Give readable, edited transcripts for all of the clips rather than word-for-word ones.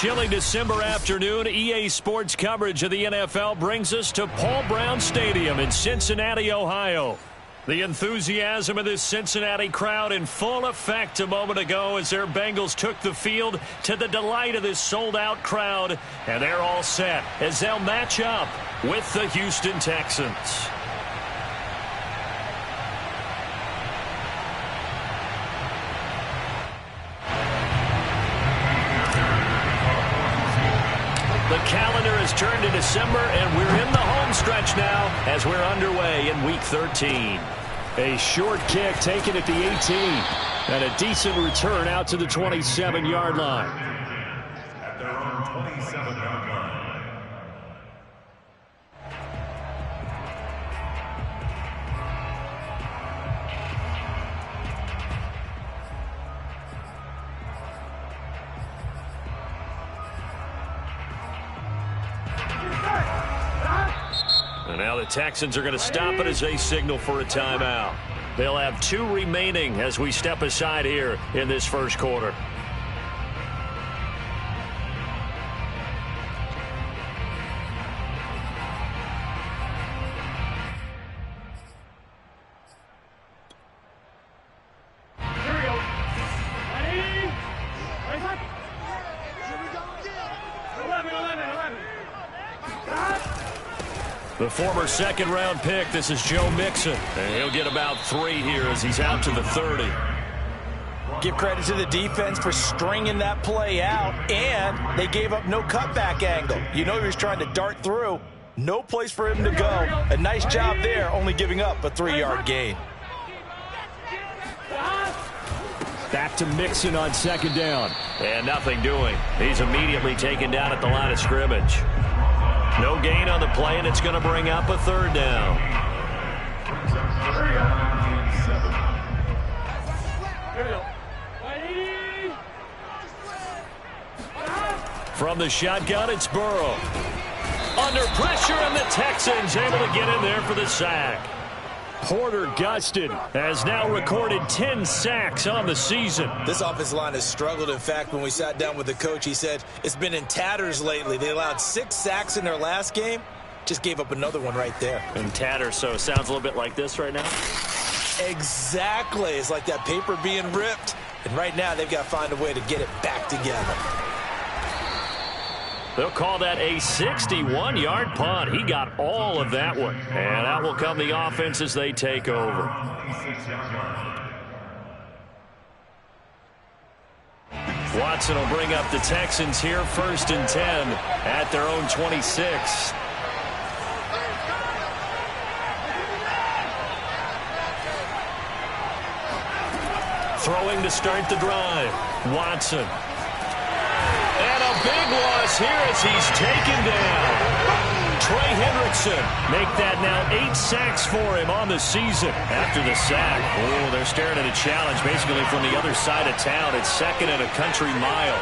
chilly December afternoon, EA Sports coverage of the NFL brings us to Paul Brown Stadium in Cincinnati, Ohio. The enthusiasm of this Cincinnati crowd in full effect a moment ago as their Bengals took the field to the delight of this sold-out crowd. And they're all set as they'll match up with the Houston Texans. The calendar has turned to December, and we're in the home stretch now as we're underway in Week 13. A short kick taken at the 18, and a decent return out to the 27-yard line. At their own 27-yard line. And now the Texans are going to stop it as they signal for a timeout. They'll have 2 remaining as we step aside here in this first quarter. The former second-round pick, this is Joe Mixon. And he'll get about 3 here as he's out to the 30. Give credit to the defense for stringing that play out, and they gave up no cutback angle. You know he was trying to dart through. No place for him to go. A nice job there, only giving up a 3-yard gain. Back to Mixon on second down. And nothing doing. He's immediately taken down at the line of scrimmage. No gain on the play, and it's going to bring up a 3rd down. From the shotgun, it's Burrow. Under pressure, and the Texans able to get in there for the sack. Porter Gustin has now recorded 10 sacks on the season. This offensive line has struggled. In fact, when we sat down with the coach, he said it's been in tatters lately. They allowed 6 sacks in their last game. Just gave up another one right there. In tatters, so it sounds a little bit like this right now? Exactly. It's like that paper being ripped. And right now, they've got to find a way to get it back together. They'll call that a 61-yard punt. He got all of that one. And out will come the offense as they take over. Watson will bring up the Texans here, 1st and 10 at their own 26. Throwing to start the drive. Watson. And a big loss here as he's taken down. Trey Hendrickson make that now 8 sacks for him on the season after the sack. Oh, they're staring at a challenge basically from the other side of town. It's 2nd and a country mile.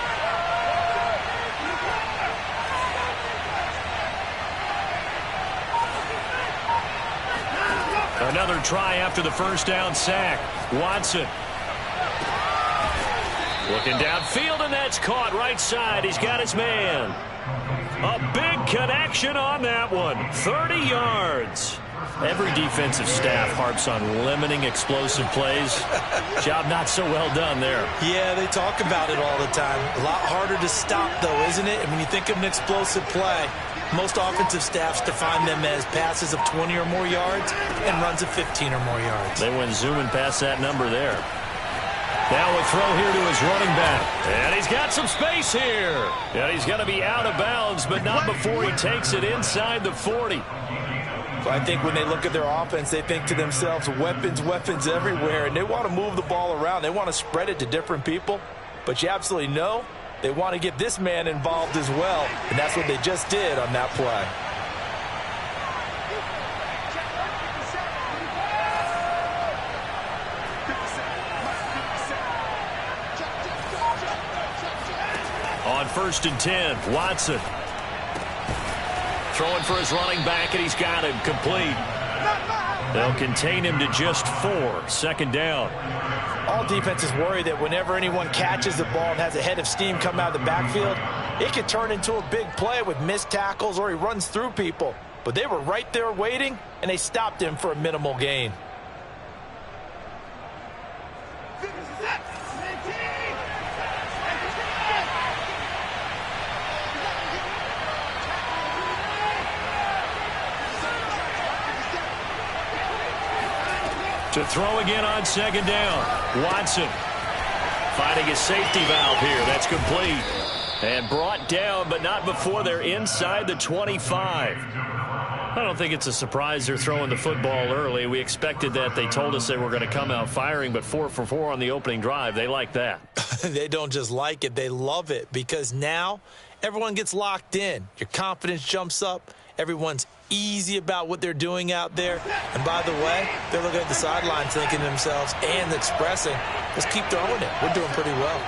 Another try after the 1st down sack. Watson. Looking downfield, and that's caught right side. He's got his man. A big connection on that one. 30 yards. Every defensive staff harps on limiting explosive plays. Job not so well done there. Yeah, they talk about it all the time. A lot harder to stop, though, isn't it? And when you think of an explosive play, most offensive staffs define them as passes of 20 or more yards and runs of 15 or more yards. They went zooming past that number there. Now a throw here to his running back. And he's got some space here. And he's going to be out of bounds, but not before he takes it inside the 40. So I think when they look at their offense, they think to themselves, weapons, weapons everywhere. And they want to move the ball around. They want to spread it to different people. But you absolutely know they want to get this man involved as well. And that's what they just did on that play. On 1st and 10, Watson. Throwing for his running back, and he's got him complete. They'll contain him to just 4. Second down. All defenses worry that whenever anyone catches the ball and has a head of steam come out of the backfield, it could turn into a big play with missed tackles or he runs through people. But they were right there waiting, and they stopped him for a minimal gain. To throw again on second down. Watson finding his safety valve here. That's complete. And brought down, but not before they're inside the 25. I don't think it's a surprise they're throwing the football early. We expected that. They told us they were going to come out firing, but 4 for 4 on the opening drive. They like that. They don't just like it. They love it because now everyone gets locked in. Your confidence jumps up. Everyone's easy about what they're doing out there. And by the way, they're looking at the sidelines thinking to themselves and expressing, let's keep throwing it. We're doing pretty well.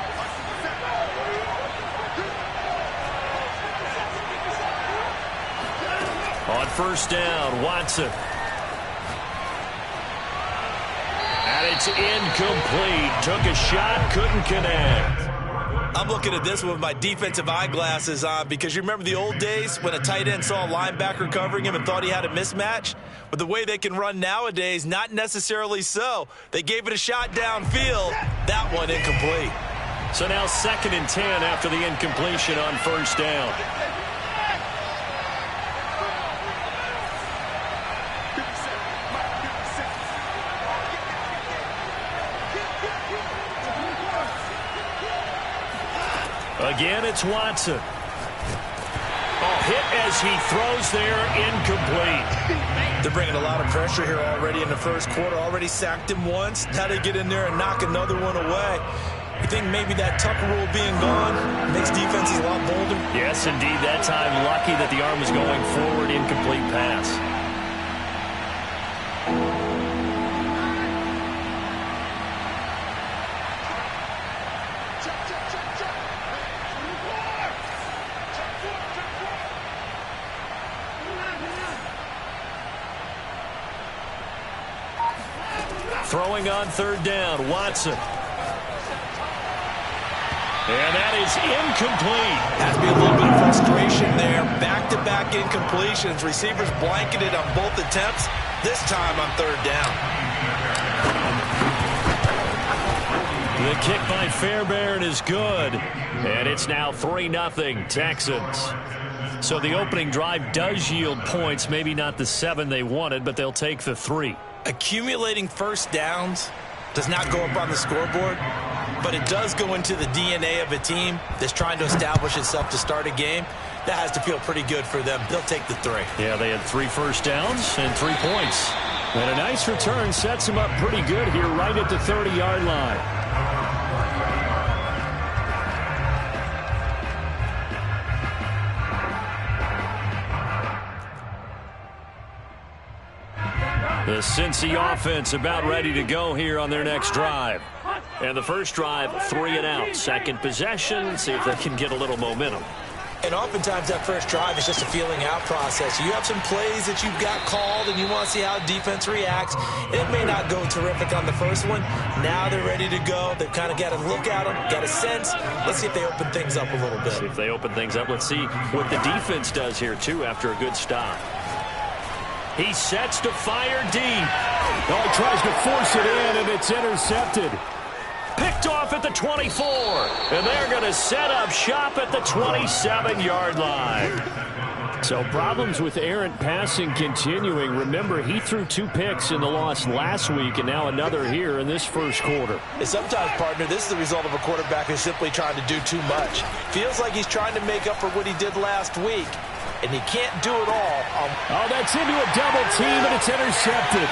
On first down, Watson. And it's incomplete. Took a shot, couldn't connect. I'm looking at this with my defensive eyeglasses on because you remember the old days when a tight end saw a linebacker covering him and thought he had a mismatch? But the way they can run nowadays, not necessarily so. They gave it a shot downfield. That one incomplete. So now 2nd and 10 after the incompletion on first down. Again, it's Watson. Oh, hit as he throws there, incomplete. They're bringing a lot of pressure here already in the first quarter. Already sacked him once. Now they get in there and knock another one away. You think maybe that Tucker rule being gone makes defenses a lot bolder? Yes, indeed. That time, lucky that the arm was going forward, incomplete pass. Throwing on third down, Watson. And that is incomplete. Has to be a little bit of frustration there. Back-to-back incompletions. Receivers blanketed on both attempts. This time on third down. The kick by Fairbairn is good. And it's now 3-0 Texans. So the opening drive does yield points. Maybe not the 7 they wanted, but they'll take the 3. Accumulating first downs does not go up on the scoreboard, but it does go into the DNA of a team that's trying to establish itself to start a game. That has to feel pretty good for them. They'll take the 3. Yeah, they had 3 first downs and 3 points. And a nice return sets them up pretty good here right at the 30-yard line. The Cincy offense about ready to go here on their next drive. And the first drive, 3 and out. Second possession, see if they can get a little momentum. And oftentimes that first drive is just a feeling out process. You have some plays that you've got called and you want to see how defense reacts. It may not go terrific on the first one. Now they're ready to go. They've kind of got to look at them, got a sense. Let's see if they open things up a little bit. See if they open things up. Let's see what the defense does here, too, after a good stop. He sets to fire deep. Oh, he tries to force it in, and it's intercepted. Picked off at the 24. And they're going to set up shop at the 27-yard line. So problems with errant passing continuing. Remember, he threw 2 picks in the loss last week, and now another here in this first quarter. And sometimes, partner, this is the result of a quarterback who's simply trying to do too much. Feels like he's trying to make up for what he did last week. And he can't do it all. Oh, that's into a double team, and it's intercepted.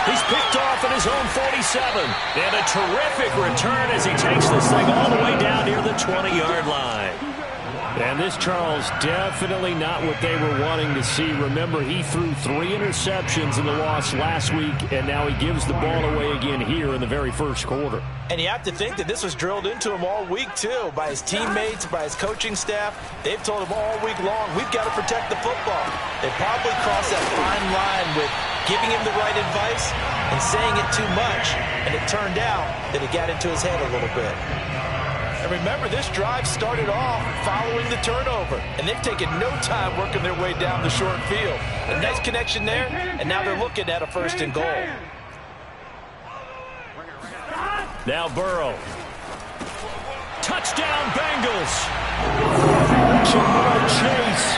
He's picked off at his own 47. And a terrific return as he takes this thing all the way down near the 20-yard line. And this, Charles, definitely not what they were wanting to see. Remember, he threw 3 interceptions in the loss last week, and now he gives the ball away again here in the very first quarter. And you have to think that this was drilled into him all week, too, by his teammates, by his coaching staff. They've told him all week long, we've got to protect the football. They probably crossed that fine line with giving him the right advice and saying it too much, and it turned out that it got into his head a little bit. And remember, this drive started off following the turnover, and they've taken no time working their way down the short field. A nice connection there, and now they're looking at a 1st and goal. Now Burrow. Touchdown, Bengals. Jamar Chase,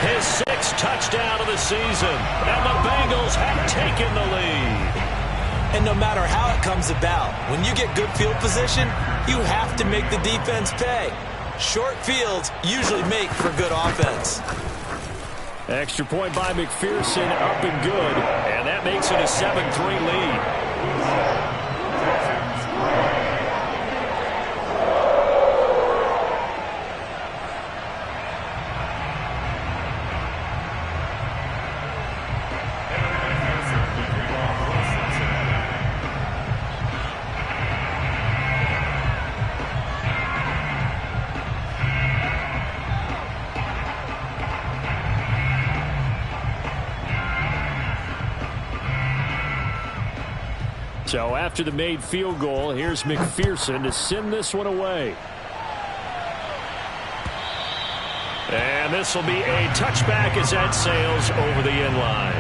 his 6th touchdown of the season, and the Bengals have taken the lead. And no matter how it comes about, when you get good field position, you have to make the defense pay. Short fields usually make for good offense. Extra point by McPherson, up and good. And that makes it a 7-3 lead. So after the made field goal, here's McPherson to send this one away. And this will be a touchback as that sails over the end line.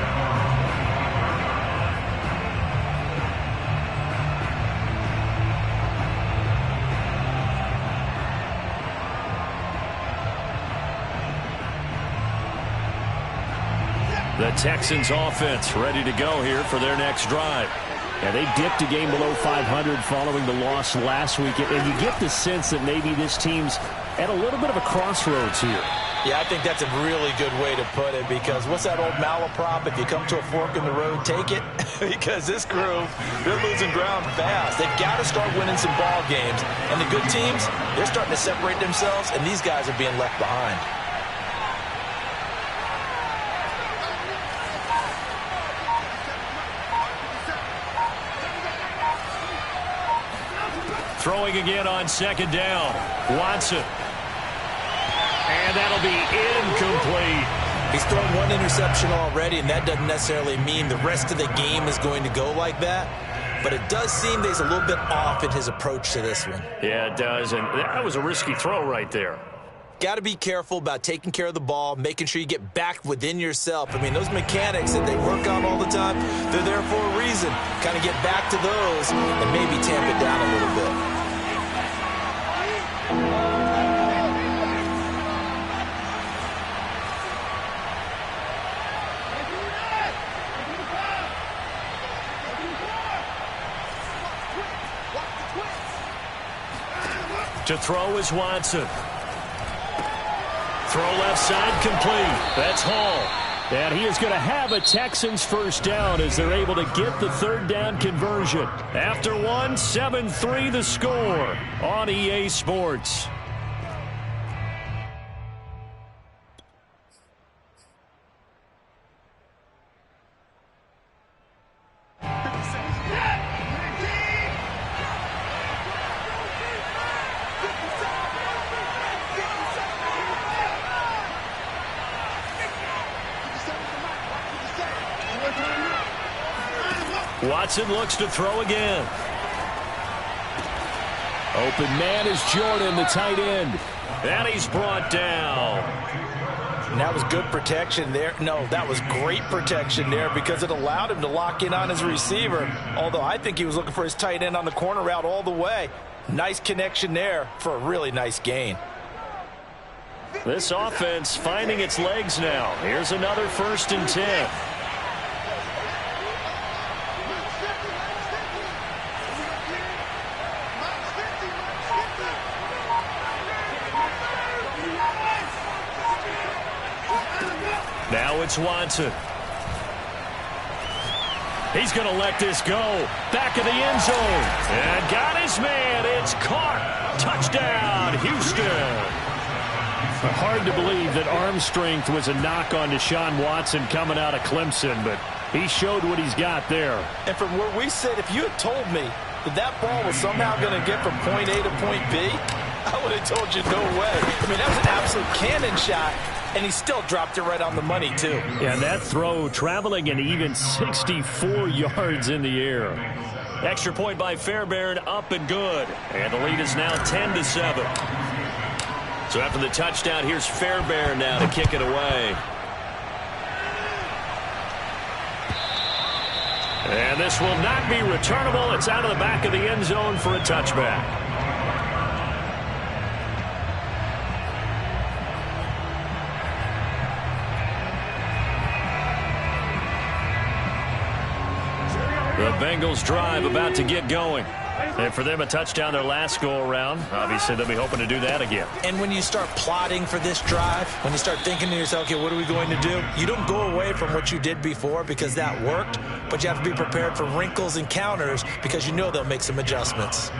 The Texans offense ready to go here for their next drive. Yeah, they dipped a game below 500 following the loss last week, and you get the sense that maybe this team's at a little bit of a crossroads here. Yeah, I think that's a really good way to put it, because what's that old malaprop? If you come to a fork in the road, take it. Because this crew, they're losing ground fast. They've got to start winning some ball games. And the good teams, they're starting to separate themselves, and these guys are being left behind. Throwing again on 2nd down. Watson. And that'll be incomplete. He's thrown 1 interception already, and that doesn't necessarily mean the rest of the game is going to go like that. But it does seem that he's a little bit off in his approach to this one. Yeah, it does. And that was a risky throw right there. Got to be careful about taking care of the ball, making sure you get back within yourself. I mean, those mechanics that they work on all the time, they're there for a reason. Kind of get back to those and maybe tamp it down a little bit. To throw is Watson. Throw left side complete. That's Hall. And he is going to have a Texans 1st down as they're able to get the 3rd down conversion. After 1, 7-3 the score on EA Sports. Watson looks to throw again. Open man is Jordan, the tight end. And he's brought down. And that was good protection there. No, that was great protection there because it allowed him to lock in on his receiver. Although I think he was looking for his tight end on the corner route all the way. Nice connection there for a really nice gain. This offense finding its legs now. Here's another 1st and 10. Now it's Watson. He's going to let this go. Back of the end zone. And got his man. It's caught. Touchdown, Houston. Hard to believe that arm strength was a knock on Deshaun Watson coming out of Clemson, but he showed what he's got there. And from where we sit, if you had told me that that ball was somehow going to get from point A to point B, I would have told you no way. I mean, that was an absolute cannon shot. and he still dropped it right on the money, too. Yeah, that throw traveling an even 64 yards in the air. Extra point by Fairbairn, up and good. And the lead is now 10-7. So after the touchdown, here's Fairbairn now to kick it away. And this will not be returnable. It's out of the back of the end zone for a touchback. The Bengals drive about to get going. And for them, a touchdown their last go-around. Obviously, they'll be hoping to do that again. And when you start plotting for this drive, when you start thinking to yourself, okay, what are we going to do? You don't go away from what you did before because that worked, but you have to be prepared for wrinkles and counters because you know they'll make some adjustments.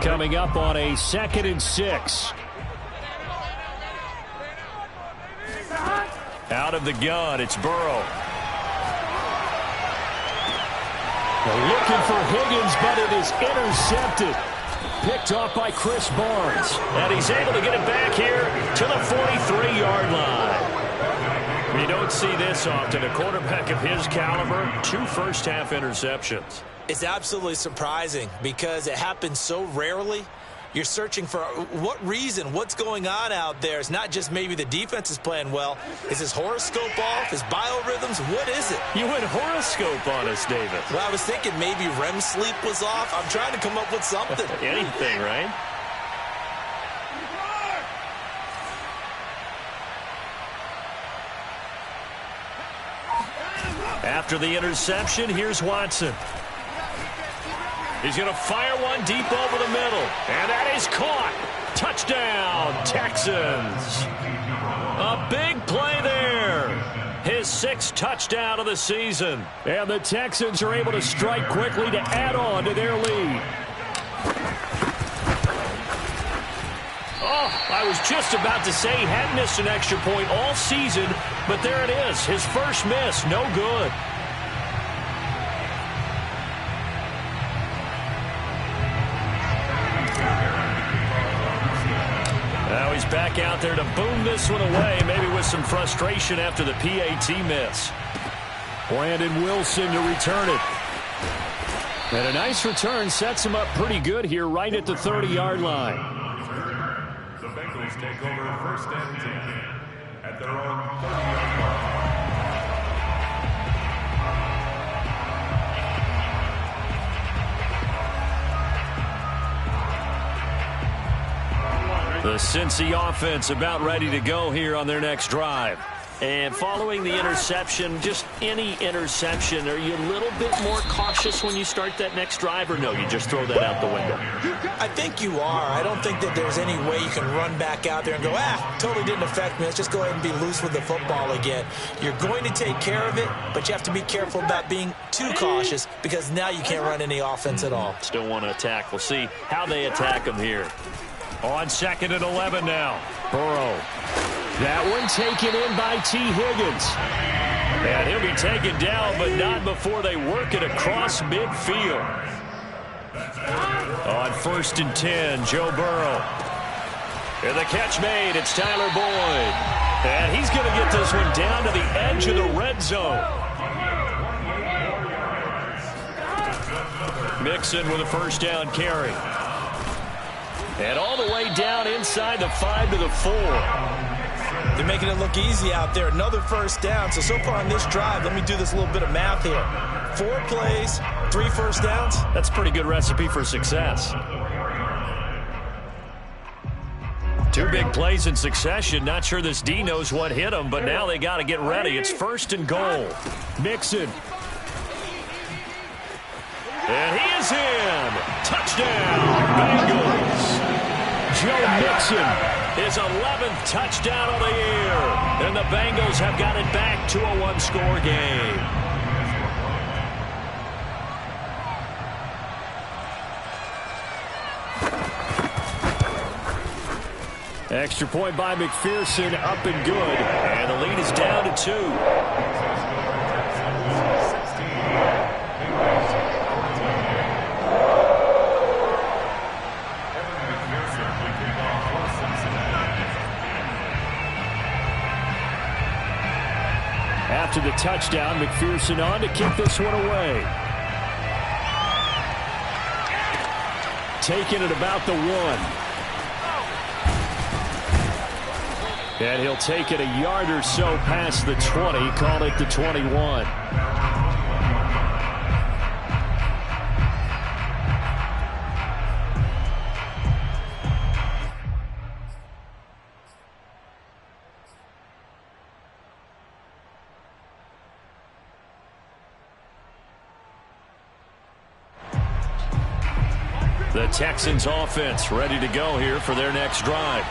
Coming up on a 2nd and 6. Out of the gun, it's Burrow. They're looking for Higgins, but it is intercepted. Picked off by Chris Barnes. And he's able to get it back here to the 43-yard line. You don't see this often. A quarterback of his caliber, 2 first-half interceptions. It's absolutely surprising because it happens so rarely. You're searching for what reason, what's going on out there. It's not just maybe the defense is playing well. Is his horoscope off? His biorhythms? What is it? You went horoscope on us, David. Well, I was thinking maybe REM sleep was off. I'm trying to come up with something. Anything, right? After the interception, here's Watson. He's going to fire one deep over the middle. And that is caught. Touchdown, Texans. A big play there. His 6th touchdown of the season. And the Texans are able to strike quickly to add on to their lead. Oh, I was just about to say he hadn't missed an extra point all season, but there it is. His first miss, no good. Now he's back out there to boom this one away, maybe with some frustration after the PAT miss. Brandon Wilson to return it. And a nice return sets him up pretty good here right at the 30-yard line. The Bengals take over 1st and 10 at their own 30-yard line. The Cincy offense about ready to go here on their next drive. And following the interception, just any interception, are you a little bit more cautious when you start that next drive, or no, you just throw that out the window? I think you are. I don't think that there's any way you can run back out there and go, totally didn't affect me. Let's just go ahead and be loose with the football again. You're going to take care of it, but you have to be careful about being too cautious because now you can't run any offense at all. Still want to attack. We'll see how they attack them here. On 2nd and 11 now. Burrow. That one taken in by T. Higgins. And he'll be taken down, but not before they work it across midfield. On 1st and 10, Joe Burrow. And the catch made. It's Tyler Boyd. And he's going to get this one down to the edge of the red zone. Mixon with a first down carry. And all the way down inside the 5 to the 4. They're making it look easy out there. Another first down. So far on this drive, let me do this little bit of math here. 4 plays, 3 first downs. That's a pretty good recipe for success. 2 big plays in succession. Not sure this D knows what hit him, but now they got to get ready. It's 1st and goal. Mixon. And he is in. Touchdown, Bengals. Joe Mixon. His 11th touchdown of the year. And the Bengals have got it back to a 1-score game. Extra point by McPherson, up and good. And the lead is down to 2. After the touchdown, McPherson on to kick this one away. Taking it about the 1. And he'll take it a yard or so past the 20, call it the 21. The Texans offense ready to go here for their next drive.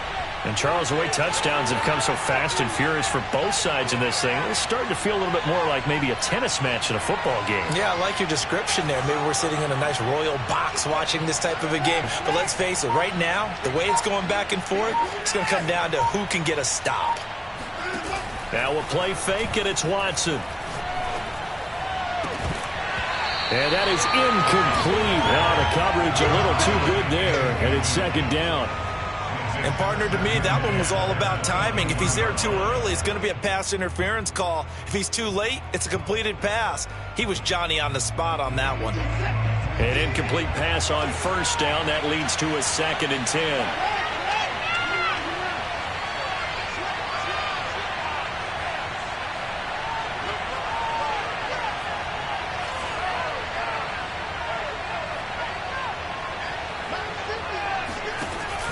And Charles, the way touchdowns have come so fast and furious for both sides in this thing, it's starting to feel a little bit more like maybe a tennis match in a football game. Yeah, I like your description there. Maybe we're sitting in a nice royal box watching this type of a game. But let's face it, right now, the way it's going back and forth, it's going to come down to who can get a stop. Now we'll play fake, and it's Watson. And that is incomplete. Now the coverage a little too good there, and it's second down. And, partner, to me, that one was all about timing. If he's there too early, it's going to be a pass interference call. If he's too late, it's a completed pass. He was Johnny on the spot on that one. An incomplete pass on first down. That leads to a 2nd and 10.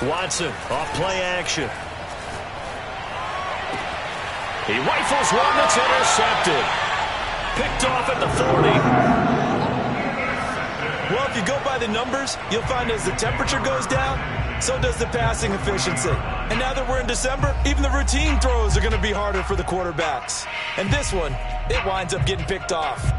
Watson off play action. He rifles one that's intercepted. Picked off at the 40. Well, if you go by the numbers, you'll find as the temperature goes down, so does the passing efficiency. And now that we're in December, even the routine throws are going to be harder for the quarterbacks. And this one, it winds up getting picked off.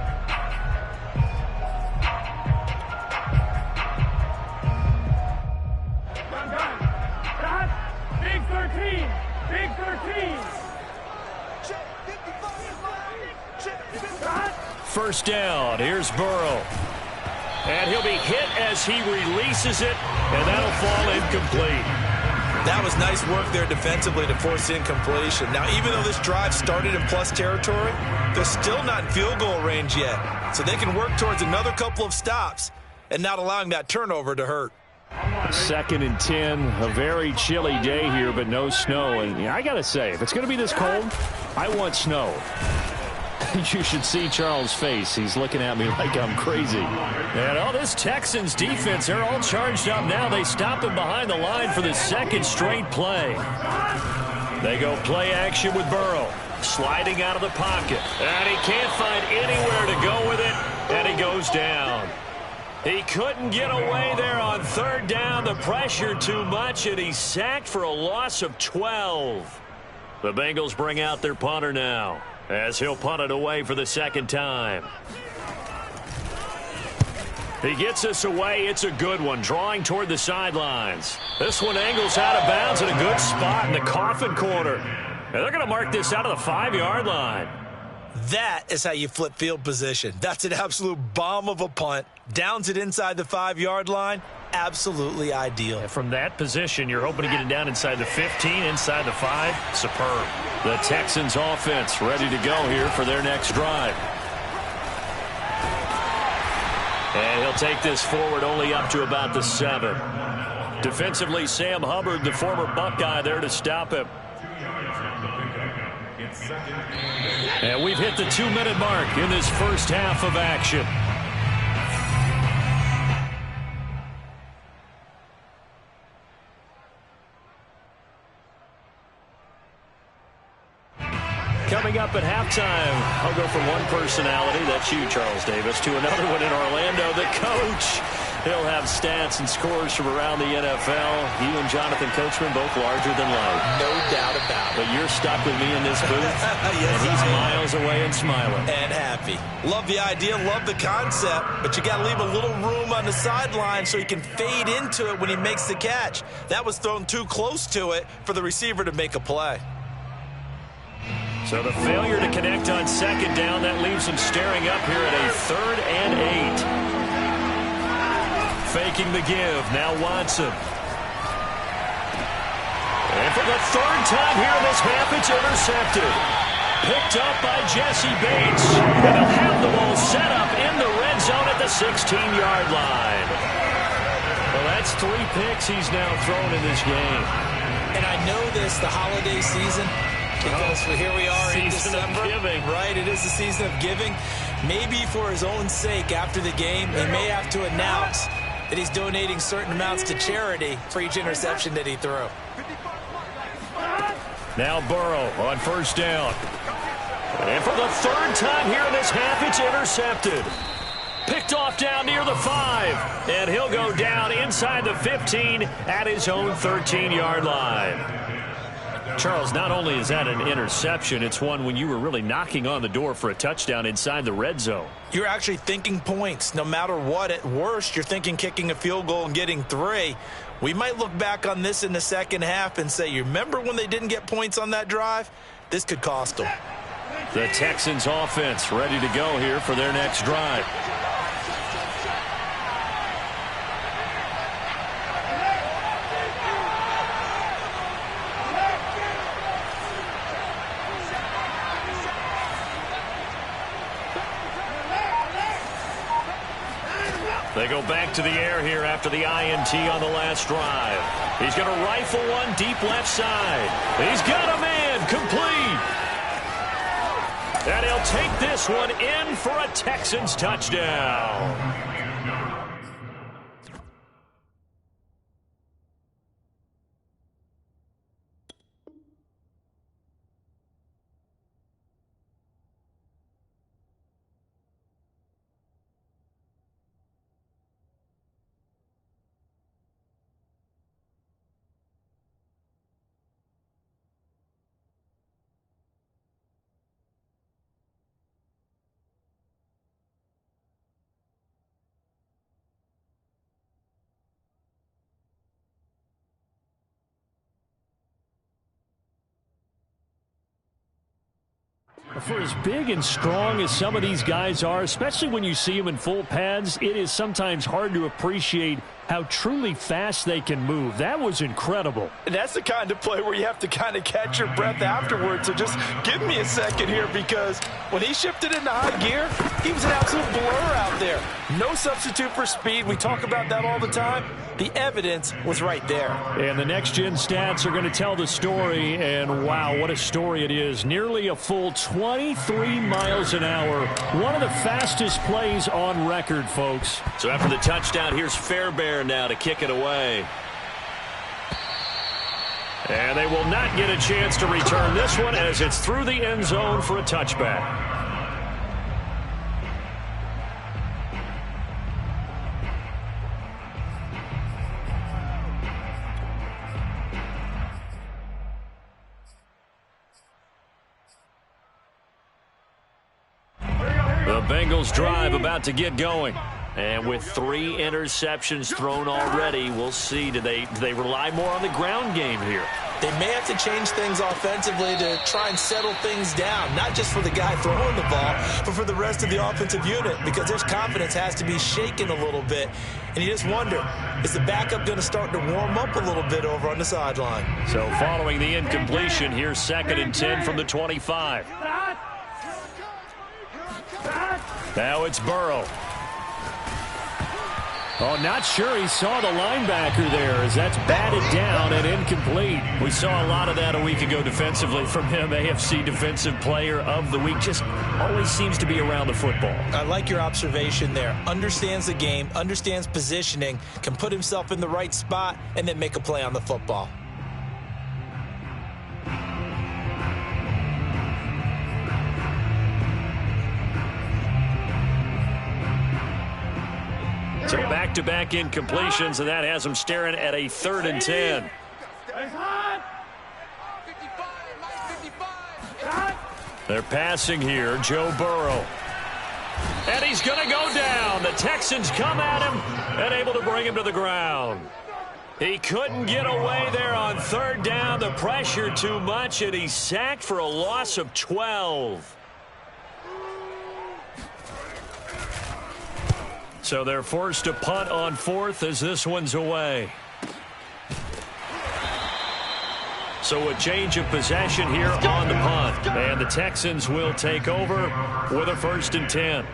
First down, here's Burrow. And he'll be hit as he releases it, and that'll fall incomplete. That was nice work there defensively to force incompletion. Now, even though this drive started in plus territory, they're still not in field goal range yet. So they can work towards another couple of stops and not allowing that turnover to hurt. 2nd and 10, a very chilly day here, but no snow. And I got to say, if it's going to be this cold, I want snow. You should see Charles' face. He's looking at me like I'm crazy. And all this Texans defense, they're all charged up now. They stop him behind the line for the 2nd straight play. They go play action with Burrow. Sliding out of the pocket. And he can't find anywhere to go with it. And he goes down. He couldn't get away there on 3rd down. The pressure too much, and he's sacked for a loss of 12. The Bengals bring out their punter now, as he'll punt it away for the 2nd time. He gets us away. It's a good one, drawing toward the sidelines. This one angles out of bounds in a good spot in the coffin corner. And they're going to mark this out of the 5-yard line. That is how you flip field position. That's an absolute bomb of a punt. Downs it inside the 5-yard line. Absolutely ideal. And from that position, you're hoping to get it down inside the 15, inside the 5. Superb. The Texans offense ready to go here for their next drive. And he'll take this forward only up to about the 7. Defensively, Sam Hubbard, the former Buckeye, there to stop him. And we've hit the 2-minute mark in this first half of action. Coming up at halftime, I'll go from one personality, that's you, Charles Davis, to another one in Orlando, the coach. He'll have stats and scores from around the NFL. He and Jonathan Coachman both larger than life. No doubt about it. But you're stuck with me in this booth, yes, and he's miles away and smiling. And happy. Love the idea, love the concept, but you got to leave a little room on the sideline so he can fade into it when he makes the catch. That was thrown too close to it for the receiver to make a play. So the failure to connect on 2nd down, that leaves him staring up here at a 3rd and 8. Faking the give, now Watson. And for the 3rd time here in this half, it's intercepted. picked up by Jesse Bates. And they'll have the ball set up in the red zone at the 16-yard line. Well, that's 3 picks he's now thrown in this game. And I know this, the holiday season, because here we are in December. Right, it is the season of giving. Maybe for his own sake, after the game, he may have to announce that he's donating certain amounts to charity for each interception that he threw. Now Burrow on first down. And for the 3rd time here in this half, it's intercepted. Picked off down near the 5. And he'll go down inside the 15 at his own 13-yard line. Charles, not only is that an interception, it's one when you were really knocking on the door for a touchdown inside the red zone. You're actually thinking points. No matter what, at worst, you're thinking kicking a field goal and getting 3. We might look back on this in the second half and say, you remember when they didn't get points on that drive? This could cost them. The Texans offense ready to go here for their next drive. They go back to the air here after the INT on the last drive. He's going to rifle one deep left side. He's got a man complete. And he'll take this one in for a Texans touchdown. For as big and strong as some of these guys are, especially when you see them in full pads, it is sometimes hard to appreciate how truly fast they can move. That was incredible. And that's the kind of play where you have to kind of catch your breath afterwards. So just give me a second here, because when he shifted into high gear, he was an absolute blur out there. No substitute for speed. We talk about that all the time. The evidence was right there. And the next-gen stats are going to tell the story, and wow, what a story it is. Nearly a full 23 miles an hour. One of the fastest plays on record, folks. So after the touchdown, here's Fairbairn now to kick it away. And they will not get a chance to return this one as it's through the end zone for a touchback. The Bengals drive about to get going. And with 3 interceptions thrown already, we'll see. Do they rely more on the ground game here? They may have to change things offensively to try and settle things down, not just for the guy throwing the ball, but for the rest of the offensive unit, because their confidence has to be shaken a little bit. And you just wonder, is the backup going to start to warm up a little bit over on the sideline? So following the incompletion, here's 2nd and 10 from the 25. Now it's Burrow. Oh, not sure he saw the linebacker there as that's batted down and incomplete. We saw a lot of that a week ago defensively from him. AFC Defensive Player of the Week. Just always seems to be around the football. I like your observation there. Understands the game, understands positioning, can put himself in the right spot, and then make a play on the football. So back-to-back incompletions, and that has them staring at a 3rd and 10. They're passing here, Joe Burrow. And he's going to go down. The Texans come at him and able to bring him to the ground. He couldn't get away there on 3rd down. The pressure too much, and he's sacked for a loss of 12. So they're forced to punt on 4th as this one's away. So a change of possession here on the punt. And the Texans will take over with a 1st and 10.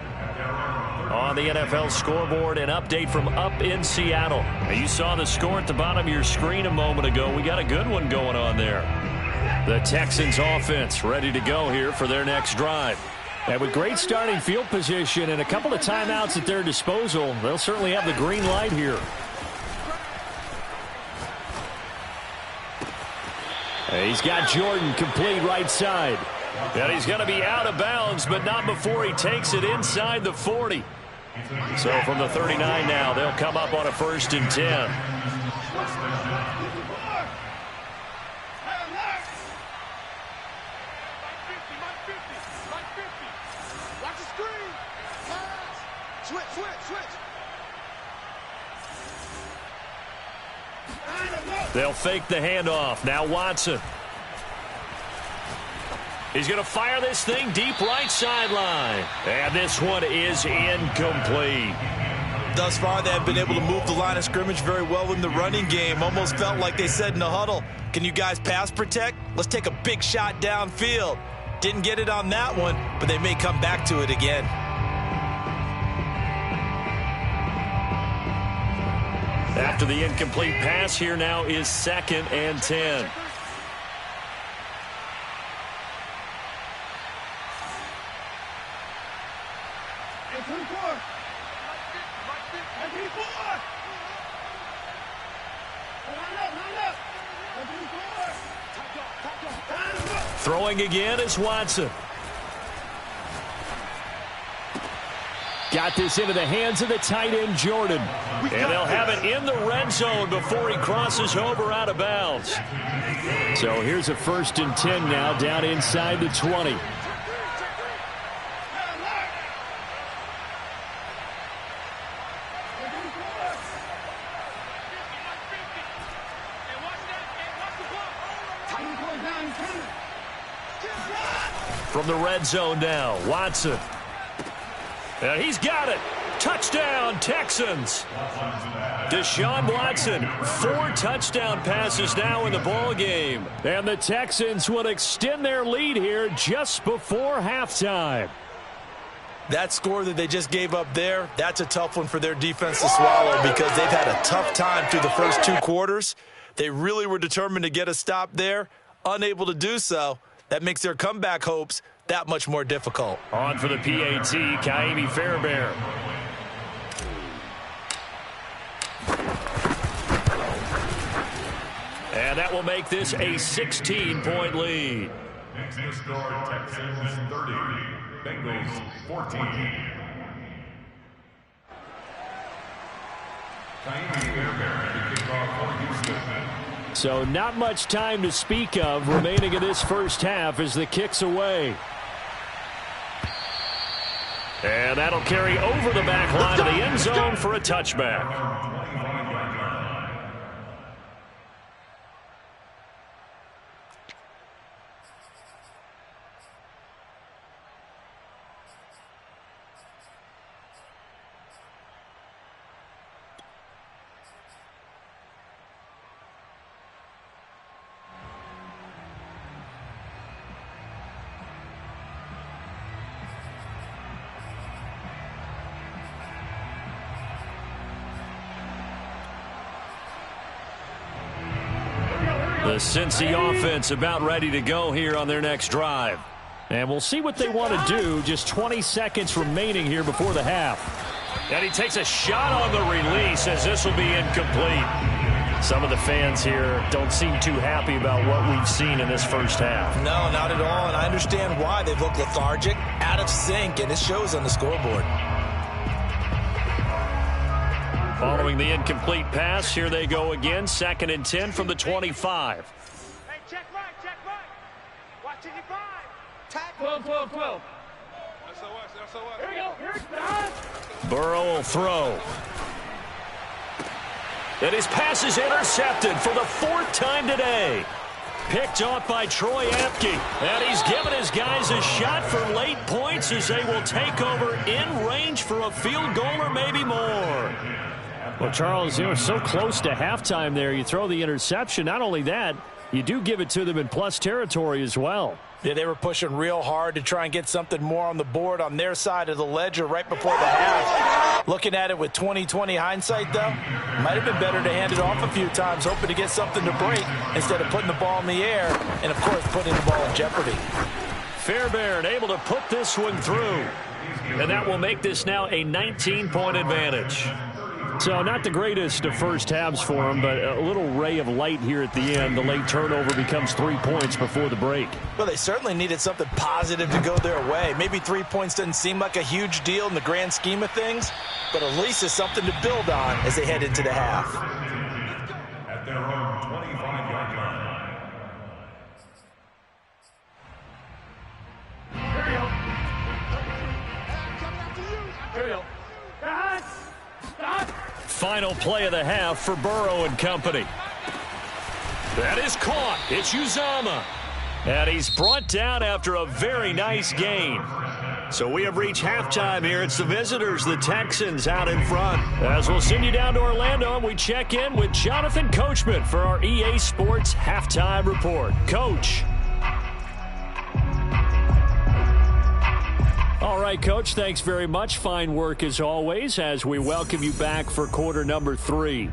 On the NFL scoreboard, an update from up in Seattle. You saw the score at the bottom of your screen a moment ago. We got a good one going on there. The Texans offense ready to go here for their next drive. And with great starting field position and a couple of timeouts at their disposal, they'll certainly have the green light here. He's got Jordan complete right side. And he's going to be out of bounds, but not before he takes it inside the 40. So from the 39 now, they'll come up on a 1st and 10. They'll fake the handoff. Now Watson. He's going to fire this thing deep right sideline. And this one is incomplete. Thus far, they have been able to move the line of scrimmage very well in the running game. Almost felt like they said in the huddle, can you guys pass protect? Let's take a big shot downfield. Didn't get it on that one, but they may come back to it again. After the incomplete pass, here now is 2nd and 10. Throwing again is Watson. Got this into the hands of the tight end, Jordan. And they'll have it in the red zone before he crosses over out of bounds. So here's a 1st and 10 now down inside the 20. From the red zone now, Watson. And he's got it. Touchdown, Texans. Deshaun Watson, 4 touchdown passes now in the ball game. And the Texans will extend their lead here just before halftime. That score that they just gave up there, that's a tough one for their defense to swallow because they've had a tough time through the first 2 quarters. They really were determined to get a stop there, unable to do so. That makes their comeback hopes that much more difficult. On for the PAT, Kaimi Fairbairn. And that will make this a 16-point lead. Next to score, Texans 30, Bengals 14. Kaimi Fairbairn to kick off for Houston. So not much time to speak of remaining in this first half as the kick's away. And that'll carry over the back line of the end zone for a touchback. The Cincy offense about ready to go here on their next drive. And we'll see what they want to do. Just 20 seconds remaining here before the half. And he takes a shot on the release as this will be incomplete. Some of the fans here don't seem too happy about what we've seen in this first half. No, not at all, and I understand why. They've looked lethargic, out of sync, and it shows on the scoreboard. Following the incomplete pass, here they go again. 2nd and 10 from the 25. Hey, check right. Watching your five. 12. Here we go. Here's behind. Burrow will throw. And his pass is intercepted for the 4th time today. Picked off by Troy Apke. And he's given his guys a shot for late points as they will take over in range for a field goal or maybe more. Well, Charles, you were so close to halftime there. You throw the interception. Not only that, you do give it to them in plus territory as well. Yeah, they were pushing real hard to try and get something more on the board on their side of the ledger right before the half. Looking at it with 20/20 hindsight, though, might have been better to hand it off a few times, hoping to get something to break instead of putting the ball in the air and, of course, putting the ball in jeopardy. Fairbairn able to put this one through. And that will make this now a 19-point advantage. So not the greatest of first halves for them, but a little ray of light here at the end. The late turnover becomes 3 points before the break. Well, they certainly needed something positive to go their way. Maybe 3 points doesn't seem like a huge deal in the grand scheme of things, but at least it's something to build on as they head into the half. At their own 25-yard line. Final play of the half for Burrow and company. That is caught. It's Uzama. And he's brought down after a very nice gain. So we have reached halftime here. It's the visitors, the Texans, out in front. As we'll send you down to Orlando, and we check in with Jonathan Coachman for our EA Sports Halftime Report. Coach. All right, Coach, thanks very much. Fine work as always as we welcome you back for quarter number 3.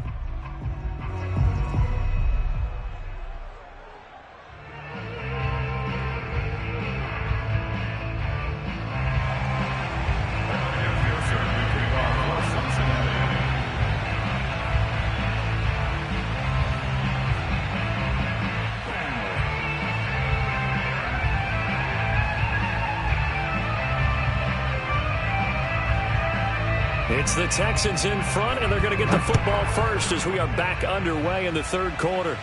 It's the Texans in front, and they're going to get the football first as we are back underway in the third quarter.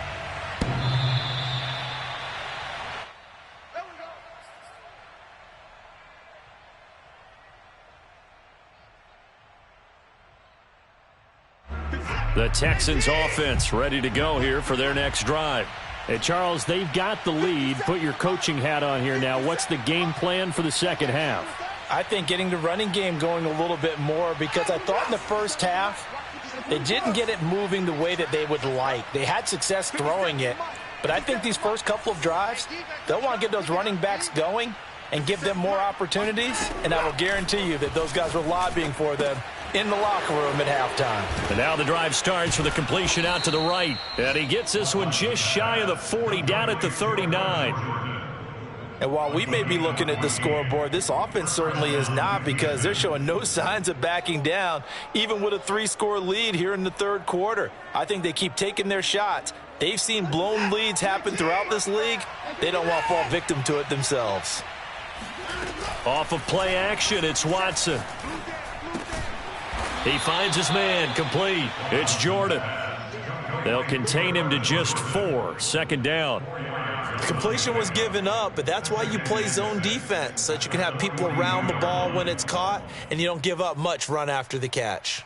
The Texans offense ready to go here for their next drive. Hey, Charles, they've got the lead. Put your coaching hat on here now. What's the game plan for the second half? I think getting the running game going a little bit more, because I thought in the first half they didn't get it moving the way that they would like. They had success throwing it, but I think these first couple of drives, they'll want to get those running backs going and give them more opportunities, and I will guarantee you that those guys were lobbying for them in the locker room at halftime. And now the drive starts with a completion out to the right, and he gets this one just shy of the 40, down at the 39. And while we may be looking at the scoreboard, this offense certainly is not, because they're showing no signs of backing down, even with a 3-score lead here in the third quarter. I think they keep taking their shots. They've seen blown leads happen throughout this league. They don't want to fall victim to it themselves. Off of play action, it's Watson. He finds his man, complete. It's Jordan. They'll contain him to just 4. Second down. Completion was given up, but that's why you play zone defense, so that you can have people around the ball when it's caught, and you don't give up much run after the catch.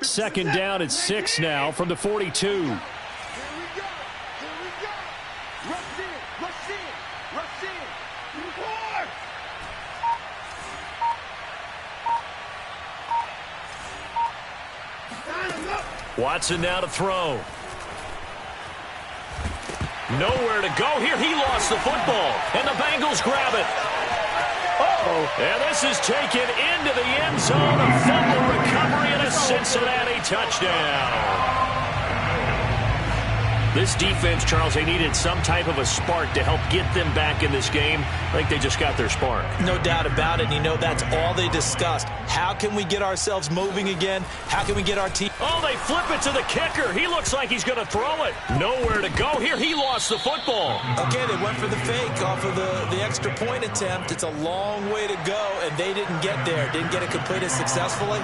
Second down at 6 now from the 42. Watson now to throw. Nowhere to go here. He lost the football, and the Bengals grab it. And this is taken into the end zone. A fumble recovery and a Cincinnati touchdown. This defense, Charles, they needed some type of a spark to help get them back in this game. I think they just got their spark. No doubt about it. And you know, that's all they discussed. How can we get ourselves moving again? How can we get our team? Oh, they flip it to the kicker. He looks like he's going to throw it. Nowhere to go here. He lost the football. Okay, they went for the fake off of the extra point attempt. It's a long way to go, and they didn't get there. Didn't get it completed successfully.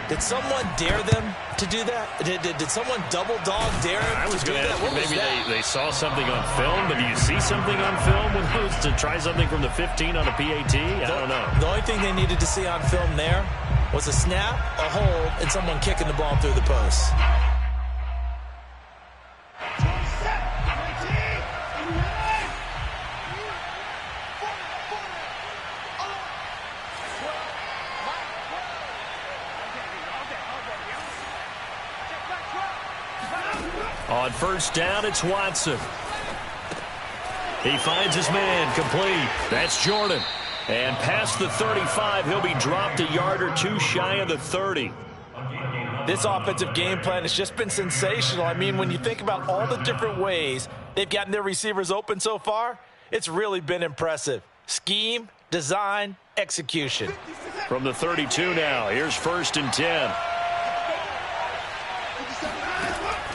Did someone dare them to do that? Did someone double dog dare them to do that? Maybe they saw something on film, but do you see something on film when it was to try something from the 15 on a PAT? I don't know. The only thing they needed to see on film there was a snap, a hold, and someone kicking the ball through the post. On first down, it's Watson. He finds his man, complete. That's Jordan. And past the 35, he'll be dropped a yard or two shy of the 30. This offensive game plan has just been sensational. I mean, when you think about all the different ways they've gotten their receivers open so far, it's really been impressive. Scheme, design, execution. From the 32 now, here's first and 10.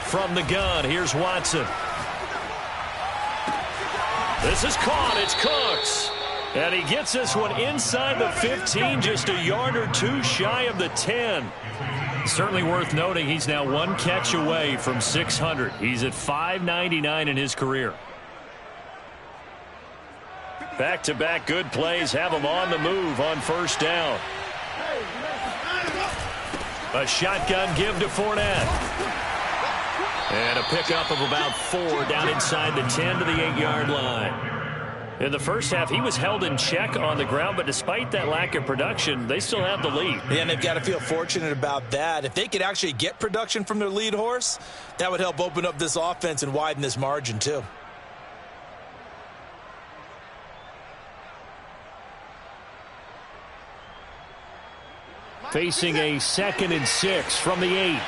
From the gun, here's Watson. This is caught. It's Cooks. And he gets this one inside the 15, just a yard or two shy of the 10. Certainly worth noting he's now one catch away from 600. He's at 599 in his career. Back-to-back good plays have him on the move on first down. A shotgun give to Fournette. And a pickup of about 4 down inside the 10 to the 8-yard line. In the first half, he was held in check on the ground, but despite that lack of production, they still have the lead. Yeah, and they've got to feel fortunate about that. If they could actually get production from their lead horse, that would help open up this offense and widen this margin too. Facing a 2nd and 6 from the 8.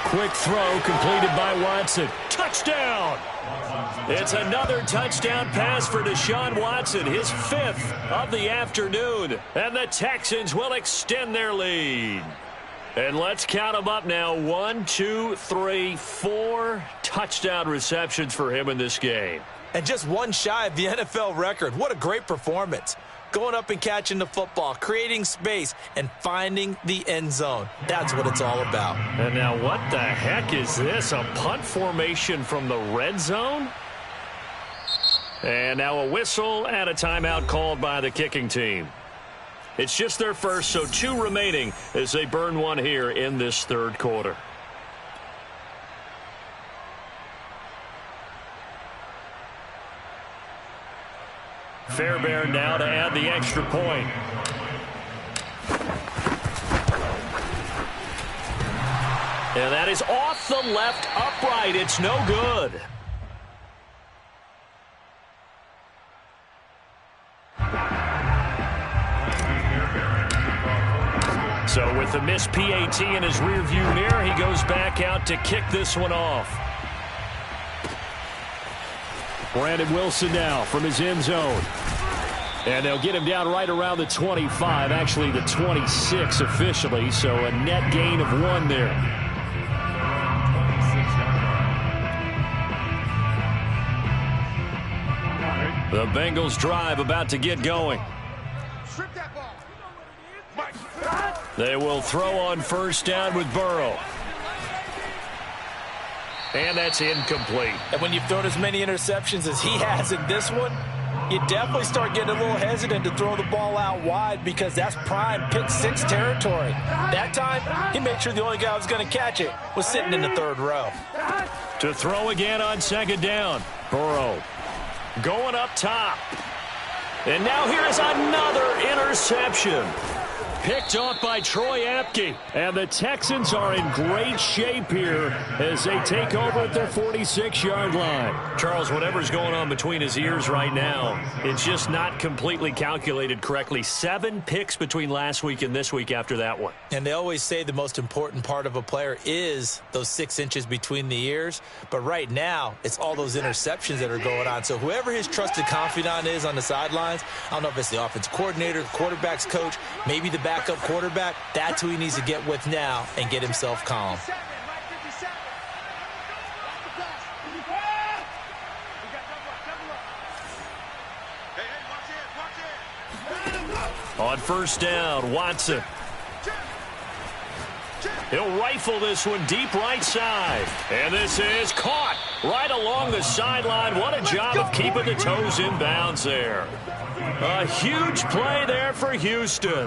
Quick throw completed by Watson. Touchdown! It's another touchdown pass for Deshaun Watson, his 5th of the afternoon. And the Texans will extend their lead. And let's count them up now. 1, 2, 3, 4 touchdown receptions for him in this game. And just one shy of the NFL record. What a great performance. Going up and catching the football, creating space, and finding the end zone. That's what it's all about. And now what the heck is this? A punt formation from the red zone? And now a whistle and a timeout called by the kicking team. It's just their first, so 2 remaining as they burn one here in this third quarter. Fairbairn now to add the extra point. And that is off the left upright. It's no good. So with the missed PAT in his rearview mirror, he goes back out to kick this one off. Brandon Wilson now from his end zone. And they'll get him down right around the 25, actually the 26 officially, so a net gain of 1 there. The Bengals drive about to get going. They will throw on first down with Burrow. And that's incomplete. And when you've thrown as many interceptions as he has in this one, you definitely start getting a little hesitant to throw the ball out wide because that's prime pick 6 territory. That time, he made sure the only guy who was going to catch it was sitting in the 3rd row. To throw again on 2nd down. Burrow going up top. And now here is another interception. Picked off by Troy Apke. And the Texans are in great shape here as they take over at their 46-yard line. Charles, whatever's going on between his ears right now, it's just not completely calculated correctly. 7 picks between last week and this week after that one. And they always say the most important part of a player is those 6 inches between the ears. But right now, it's all those interceptions that are going on. So whoever his trusted confidant is on the sidelines, I don't know if it's the offensive coordinator, the quarterback's coach, maybe the backup quarterback, that's who he needs to get with now and get himself calm. On first down, Watson. He'll rifle this one deep right side. And this is caught right along the sideline. What a job of keeping the toes in bounds there. A huge play there for Houston.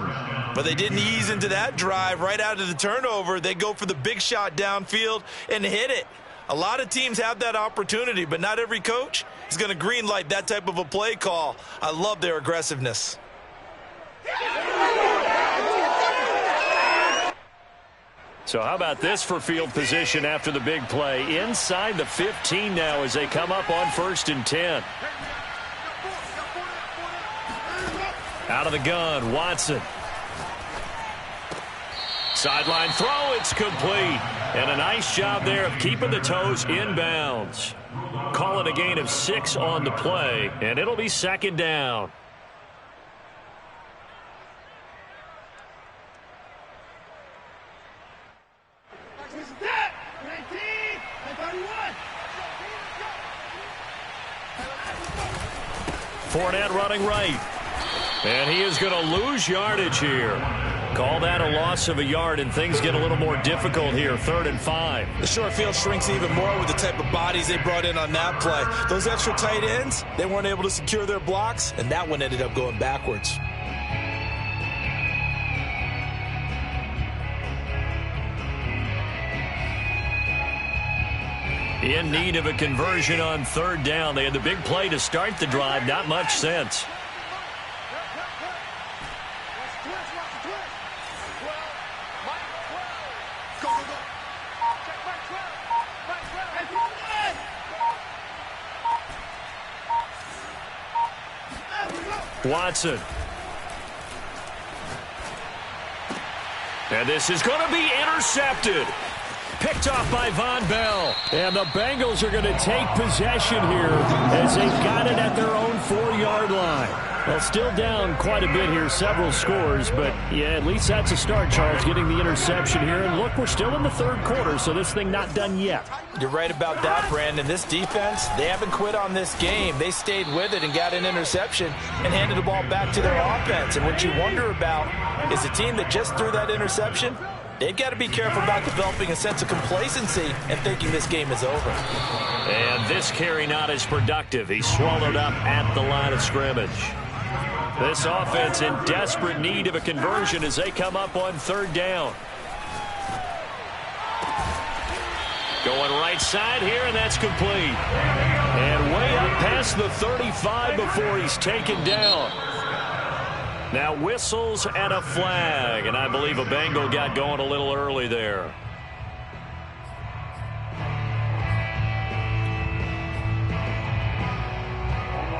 But they didn't ease into that drive right out of the turnover. They go for the big shot downfield and hit it. A lot of teams have that opportunity, but not every coach is going to green light that type of a play call. I love their aggressiveness. So how about this for field position after the big play? Inside the 15 now as they come up on 1st and 10. Out of the gun, Watson. Sideline throw, it's complete. And a nice job there of keeping the toes inbounds. Call it a gain of 6 on the play, and it'll be 2nd down. Fournette running right. And he is going to lose yardage here. Call that a loss of a yard, and things get a little more difficult here. 3rd and 5. The short field shrinks even more with the type of bodies they brought in on that play. Those extra tight ends, they weren't able to secure their blocks, and that one ended up going backwards. In need of a conversion on 3rd down. They had the big play to start the drive. Not much sense. Watson. And this is going to be intercepted. Picked off by Von Bell. And the Bengals are going to take possession here as they've got it at their own 4-yard line. Well, still down quite a bit here, several scores, but yeah, at least that's a start, Charles, getting the interception here. And look, we're still in the 3rd quarter, so this thing not done yet. You're right about that, Brandon. This defense, they haven't quit on this game. They stayed with it and got an interception and handed the ball back to their offense. And what you wonder about is a team that just threw that interception, they've got to be careful about developing a sense of complacency and thinking this game is over. And this carry not as productive. He's swallowed up at the line of scrimmage. This offense in desperate need of a conversion as they come up on 3rd down. Going right side here, and that's complete. And way up past the 35 before he's taken down. Now whistles and a flag, and I believe a Bengal got going a little early there.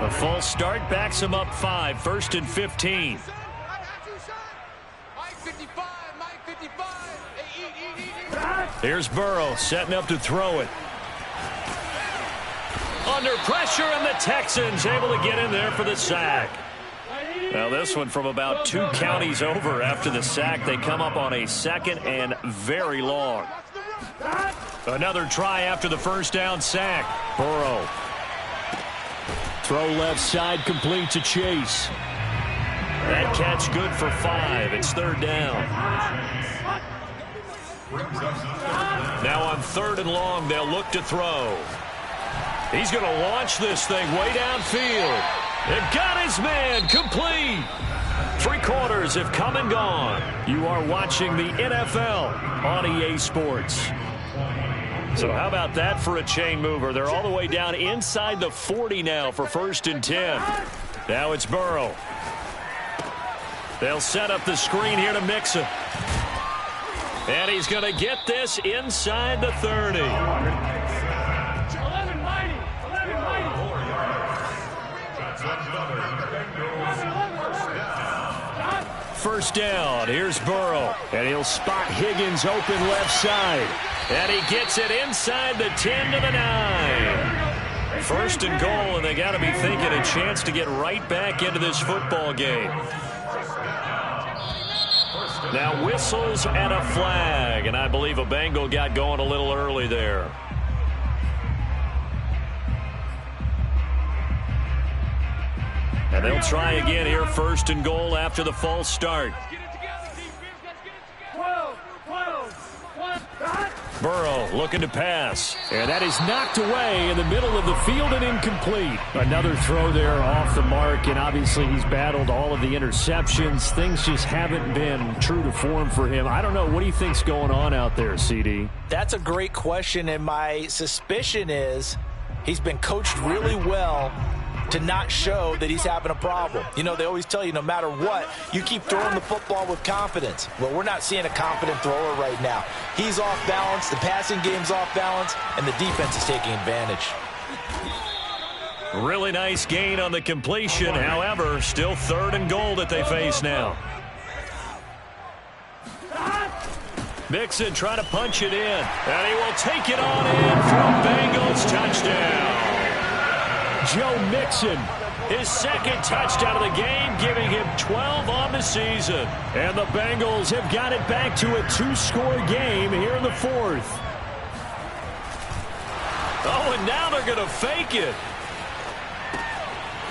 A false start backs him up 5, 1st and 15. Here's Burrow setting up to throw it. Under pressure, and the Texans able to get in there for the sack. Now this one from about 2 counties over after the sack. They come up on a 2nd and very long. Another try after the 1st down sack. Burrow. Throw left side, complete to Chase. That catch good for 5. It's 3rd down. Now on 3rd and long, they'll look to throw. He's going to launch this thing way downfield. And got his man, complete. 3 quarters have come and gone. You are watching the NFL on EA Sports. So how about that for a chain mover? They're all the way down inside the 40 now for 1st and 10. Now it's Burrow. They'll set up the screen here to Mixon. And he's going to get this inside the 30. 1st down. Here's Burrow. And he'll spot Higgins open left side. And he gets it inside the 10 to the 9. 1st and goal, and they got to be thinking a chance to get right back into this football game. Now whistles and a flag, and I believe a Bengal got going a little early there. And they'll try again here, 1st and goal after the false start. Burrow looking to pass. And that is knocked away in the middle of the field and incomplete. Another throw there off the mark, and obviously he's battled all of the interceptions. Things just haven't been true to form for him. I don't know. What do you think's going on out there, CD? That's a great question, and my suspicion is he's been coached really well to not show that he's having a problem. You know, they always tell you no matter what, you keep throwing the football with confidence. Well, we're not seeing a confident thrower right now. He's off balance, the passing game's off balance, and the defense is taking advantage. Really nice gain on the completion. However, still 3rd and goal that they face now. Mixon trying to punch it in, and he will take it on in for a Bengals touchdown. Joe Mixon, his 2nd touchdown of the game, giving him 12 on the season. And the Bengals have got it back to a 2-score game here in the 4th. Oh, and now they're going to fake it.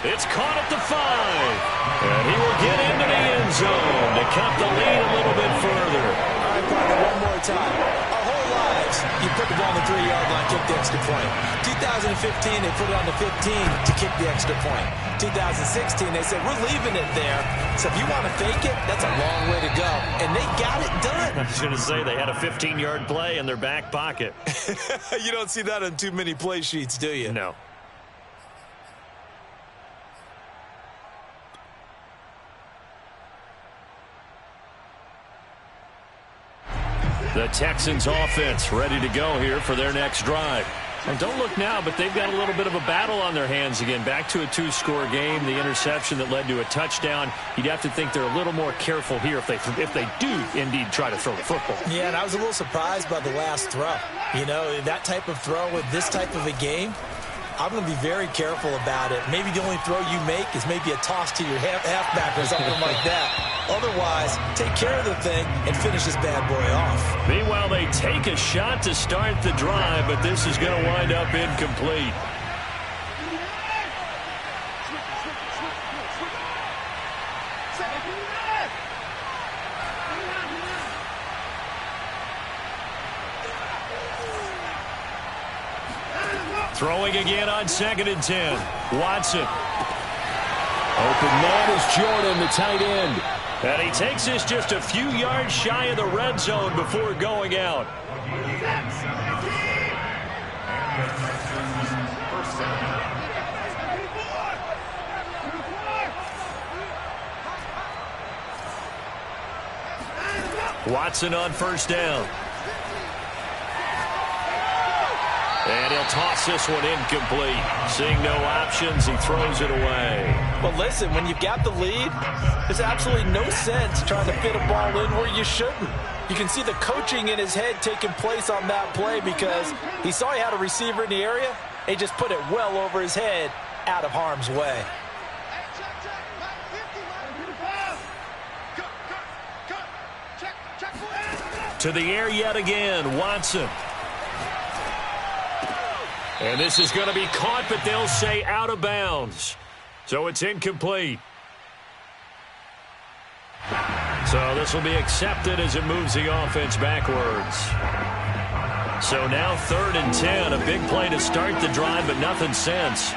It's caught at the 5. And he will get into the end zone to cut the lead a little bit further. All right, partner, one more time. Our whole lives, you put the ball on the 3-yard line, kick the extra point. 2015, they put it on the 15 to kick the extra point. 2016, they said, we're leaving it there. So if you want to fake it, that's a long way to go. And they got it done. I was going to say they had a 15-yard play in their back pocket. You don't see that on too many play sheets, do you? No. The Texans offense ready to go here for their next drive. And don't look now, but they've got a little bit of a battle on their hands again. Back to a 2-score game. The interception that led to a touchdown. You'd have to think they're a little more careful here if they do indeed try to throw the football. Yeah, and I was a little surprised by the last throw. You know, that type of throw with this type of a game, I'm going to be very careful about it. Maybe the only throw you make is maybe a toss to your halfback or something like that. Otherwise, take care of the thing and finish this bad boy off. Meanwhile, they take a shot to start the drive, but this is going to wind up incomplete. Throwing again on 2nd and 10. Watson. Open man is Jordan, the tight end. And he takes this just a few yards shy of the red zone before going out. Watson on 1st down. And he'll toss this one incomplete. Seeing no options, he throws it away. Well, listen, when you've got the lead, there's absolutely no sense trying to fit a ball in where you shouldn't. You can see the coaching in his head taking place on that play because he saw he had a receiver in the area. He just put it well over his head out of harm's way. To the air yet again, Watson. And this is going to be caught, but they'll say out of bounds. So it's incomplete. So this will be accepted as it moves the offense backwards. So now 3rd and 10. A big play to start the drive, but nothing since.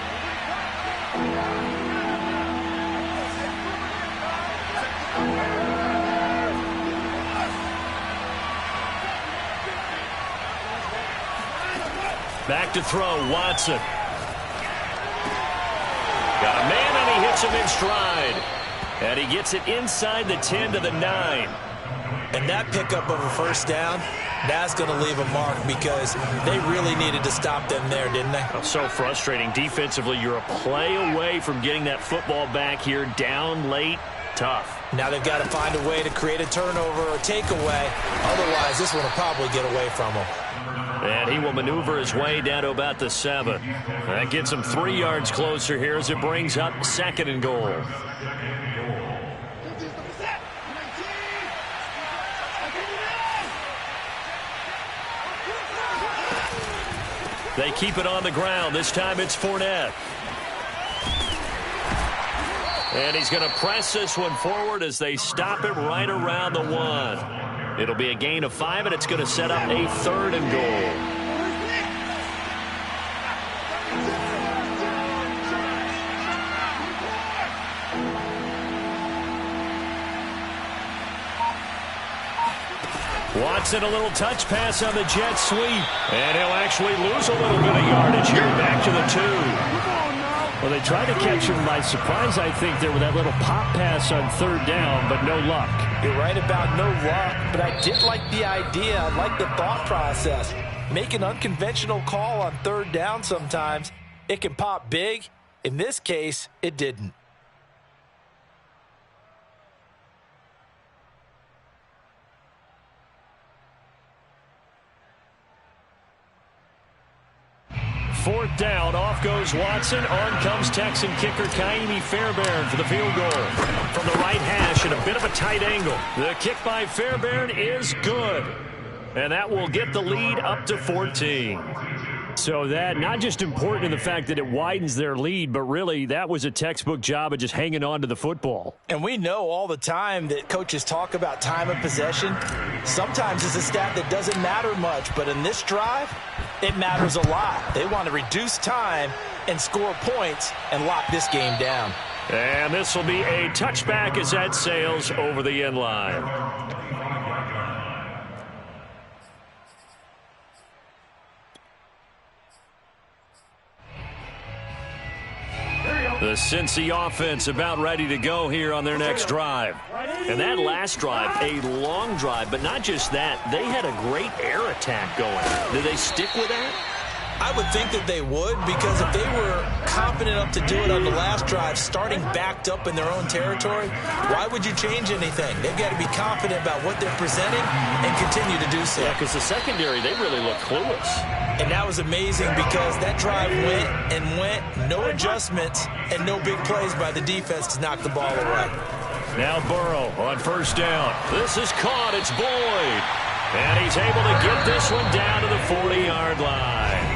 Back to throw, Watson. Got a man, and he hits him in stride. And he gets it inside the 10 to the 9. And that pickup of a 1st down, that's going to leave a mark because they really needed to stop them there, didn't they? Oh, so frustrating. Defensively, you're a play away from getting that football back here down late. Tough. Now they've got to find a way to create a turnover or takeaway. Otherwise, this one will probably get away from them. And he will maneuver his way down to about the 7. That gets him 3 yards closer here as it brings up 2nd and goal. They keep it on the ground. This time it's Fournette. And he's going to press this one forward as they stop it right around the 1. It'll be a gain of 5, and it's going to set up a 3rd and goal. Watson, a little touch pass on the jet sweep. And he'll actually lose a little bit of yardage here back to the 2. Well, they tried to catch him by surprise, I think, there with that little pop pass on third down, but no luck. You're right about no luck, but I did like the idea. I like the thought process. Make an unconventional call on third down sometimes. It can pop big. In this case, it didn't. Fourth down, off goes Watson. On comes Texan kicker Kaimi Fairbairn for the field goal. From the right hash at a bit of a tight angle. The kick by Fairbairn is good. And that will get the lead up to 14. So that, not just important in the fact that it widens their lead, but really that was a textbook job of just hanging on to the football. And we know all the time that coaches talk about time of possession. Sometimes it's a stat that doesn't matter much, but in this drive, it matters a lot. They want to reduce time and score points and lock this game down. And this will be a touchback as that sails over the end line. The Cincy offense about ready to go here on their next drive. And that last drive, a long drive, but not just that. They had a great air attack going. Did they stick with that? I would think that they would, because if they were confident enough to do it on the last drive, starting backed up in their own territory, why would you change anything? They've got to be confident about what they're presenting and continue to do so. Yeah, because the secondary, they really look clueless. And that was amazing because that drive went and went, no adjustments, and no big plays by the defense to knock the ball away. Now Burrow on first down. This is caught. It's Boyd. And he's able to get this one down to the 40-yard line.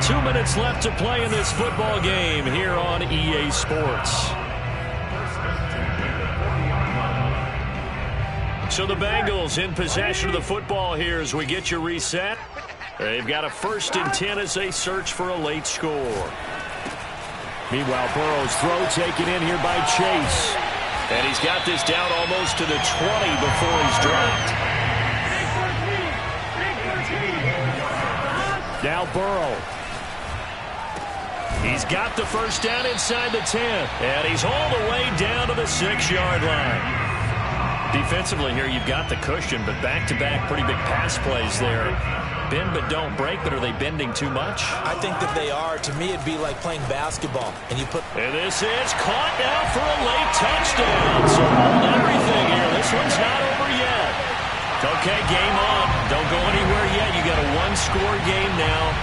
2 minutes left to play in this football game here on EA Sports. So the Bengals in possession of the football here as we get you reset. They've got a 1st and 10 as they search for a late score. Meanwhile, Burrow's throw taken in here by Chase. And he's got this down almost to the 20 before he's dropped. Now Burrow. He's got the first down inside the 10. And he's all the way down to the 6-yard line. Defensively here, you've got the cushion, but back-to-back pretty big pass plays there. Bend but don't break, but are they bending too much? I think that they are. To me, it'd be like playing basketball. And this is caught now for a late touchdown. So hold everything here. This one's not over yet. Okay, game on. Don't go anywhere yet. You got a one-score game now.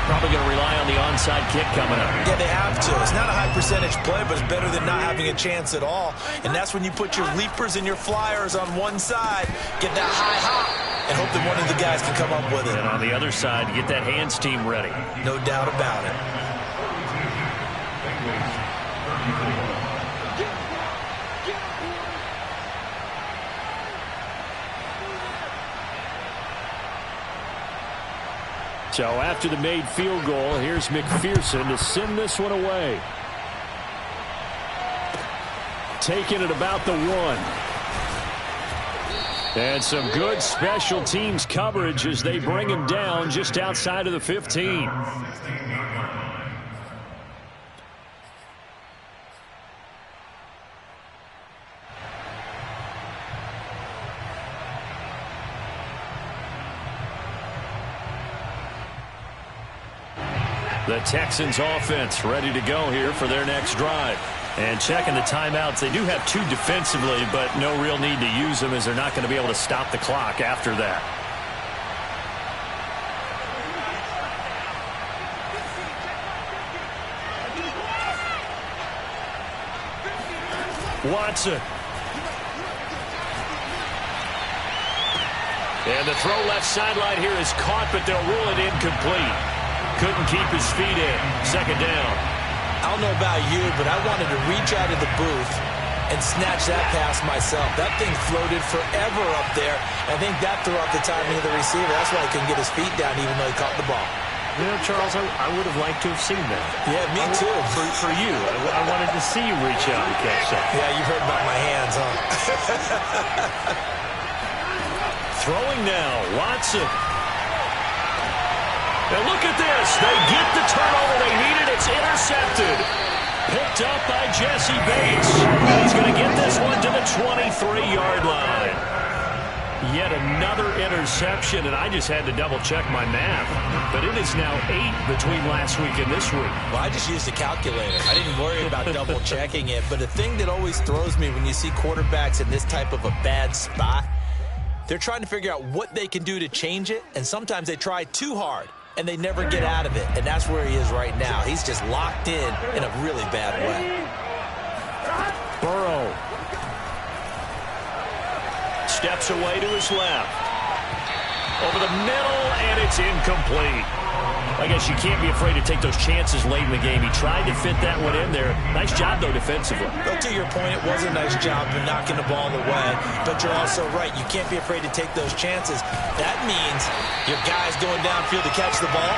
Probably going to rely on the onside kick coming up. Yeah, they have to. It's not a high percentage play, but it's better than not having a chance at all. And that's when you put your leapers and your flyers on one side, get that high hop, and hope that one of the guys can come up with it. And on the other side, get that hands team ready. No doubt about it. So after the made field goal, here's McPherson to send this one away. Taking it about the 1. And some good special teams coverage as they bring him down just outside of the 15. The Texans offense ready to go here for their next drive. And checking the timeouts, they do have 2 defensively, but no real need to use them as they're not going to be able to stop the clock after that. Watson. And the throw left sideline here is caught, but they'll rule it incomplete. Couldn't keep his feet in. 2nd down. I don't know about you, but I wanted to reach out of the booth and snatch that pass myself. That thing floated forever up there. I think that threw off the timing of the receiver. That's why he couldn't get his feet down even though he caught the ball. You know, Charles, I would have liked to have seen that. Yeah, me too. For you. I wanted to see you reach out and catch that. Yeah, you heard about my hands, huh? Throwing now, Watson. And look at this. They get the turnover they needed. It's intercepted. Picked up by Jesse Bates. And he's going to get this one to the 23-yard line. Yet another interception, and I just had to double-check my math. But it is now 8 between last week and this week. Well, I just used a calculator. I didn't worry about double-checking it. But the thing that always throws me when you see quarterbacks in this type of a bad spot, they're trying to figure out what they can do to change it, and sometimes they try too hard, and they never get out of it. And that's where he is right now. He's just locked in a really bad way. Burrow steps away to his left. Over the middle, and it's incomplete. I guess you can't be afraid to take those chances late in the game. He tried to fit that one in there. Nice job, though, defensively. But to your point, it was a nice job of knocking the ball away. But you're also right. You can't be afraid to take those chances. That means your guys going downfield to catch the ball,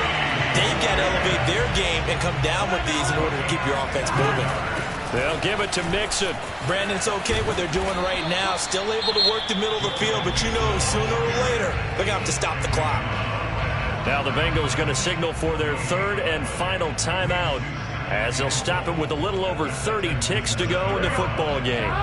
they've got to elevate their game and come down with these in order to keep your offense moving. They'll give it to Mixon. Brandon, it's okay what they're doing right now. Still able to work the middle of the field, but you know sooner or later they're going to have to stop the clock. Now the Bengals going to signal for their third and final timeout as they'll stop it with a little over 30 ticks to go in the football game.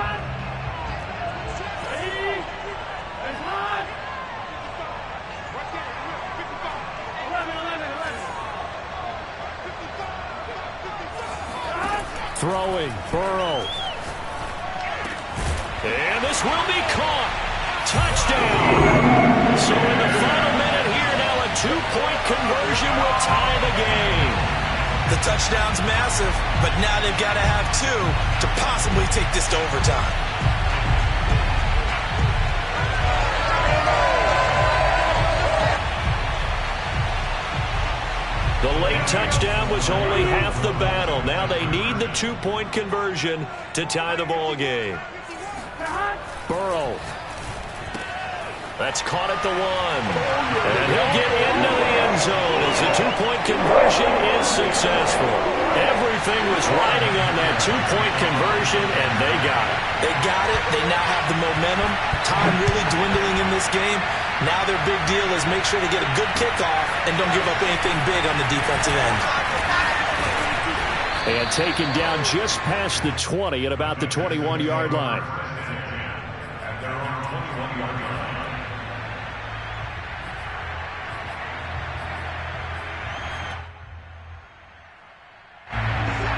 Throwing, Burrow. And this will be caught. Touchdown. So in the final minute here now, a two-point conversion will tie the game. The touchdown's massive, but now they've got to have two to possibly take this to overtime. The late touchdown was only half the battle. Now they need the two-point conversion to tie the ball game. Burrow. That's caught at the 1. And he'll get into the end zone as the two-point conversion is successful. Everything was riding on that two-point conversion, and they got it. They got it. They now have the momentum. Time really dwindling in this game. Now their big deal is make sure they get a good kickoff and don't give up anything big on the defensive end. And taken down just past the 20 at about the 21-yard line.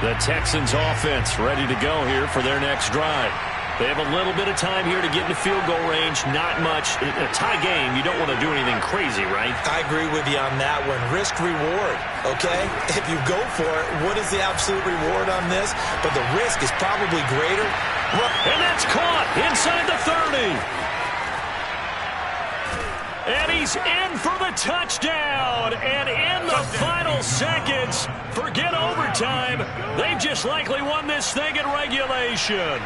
The Texans offense ready to go here for their next drive. They have a little bit of time here to get into field goal range. Not much. In a tie game, you don't want to do anything crazy, right? I agree with you on that one. Risk reward, okay? If you go for it, what is the absolute reward on this? But the risk is probably greater. And that's caught inside the 30. And he's in for the touchdown. And in the final seconds, forget overtime. They've just likely won this thing in regulation.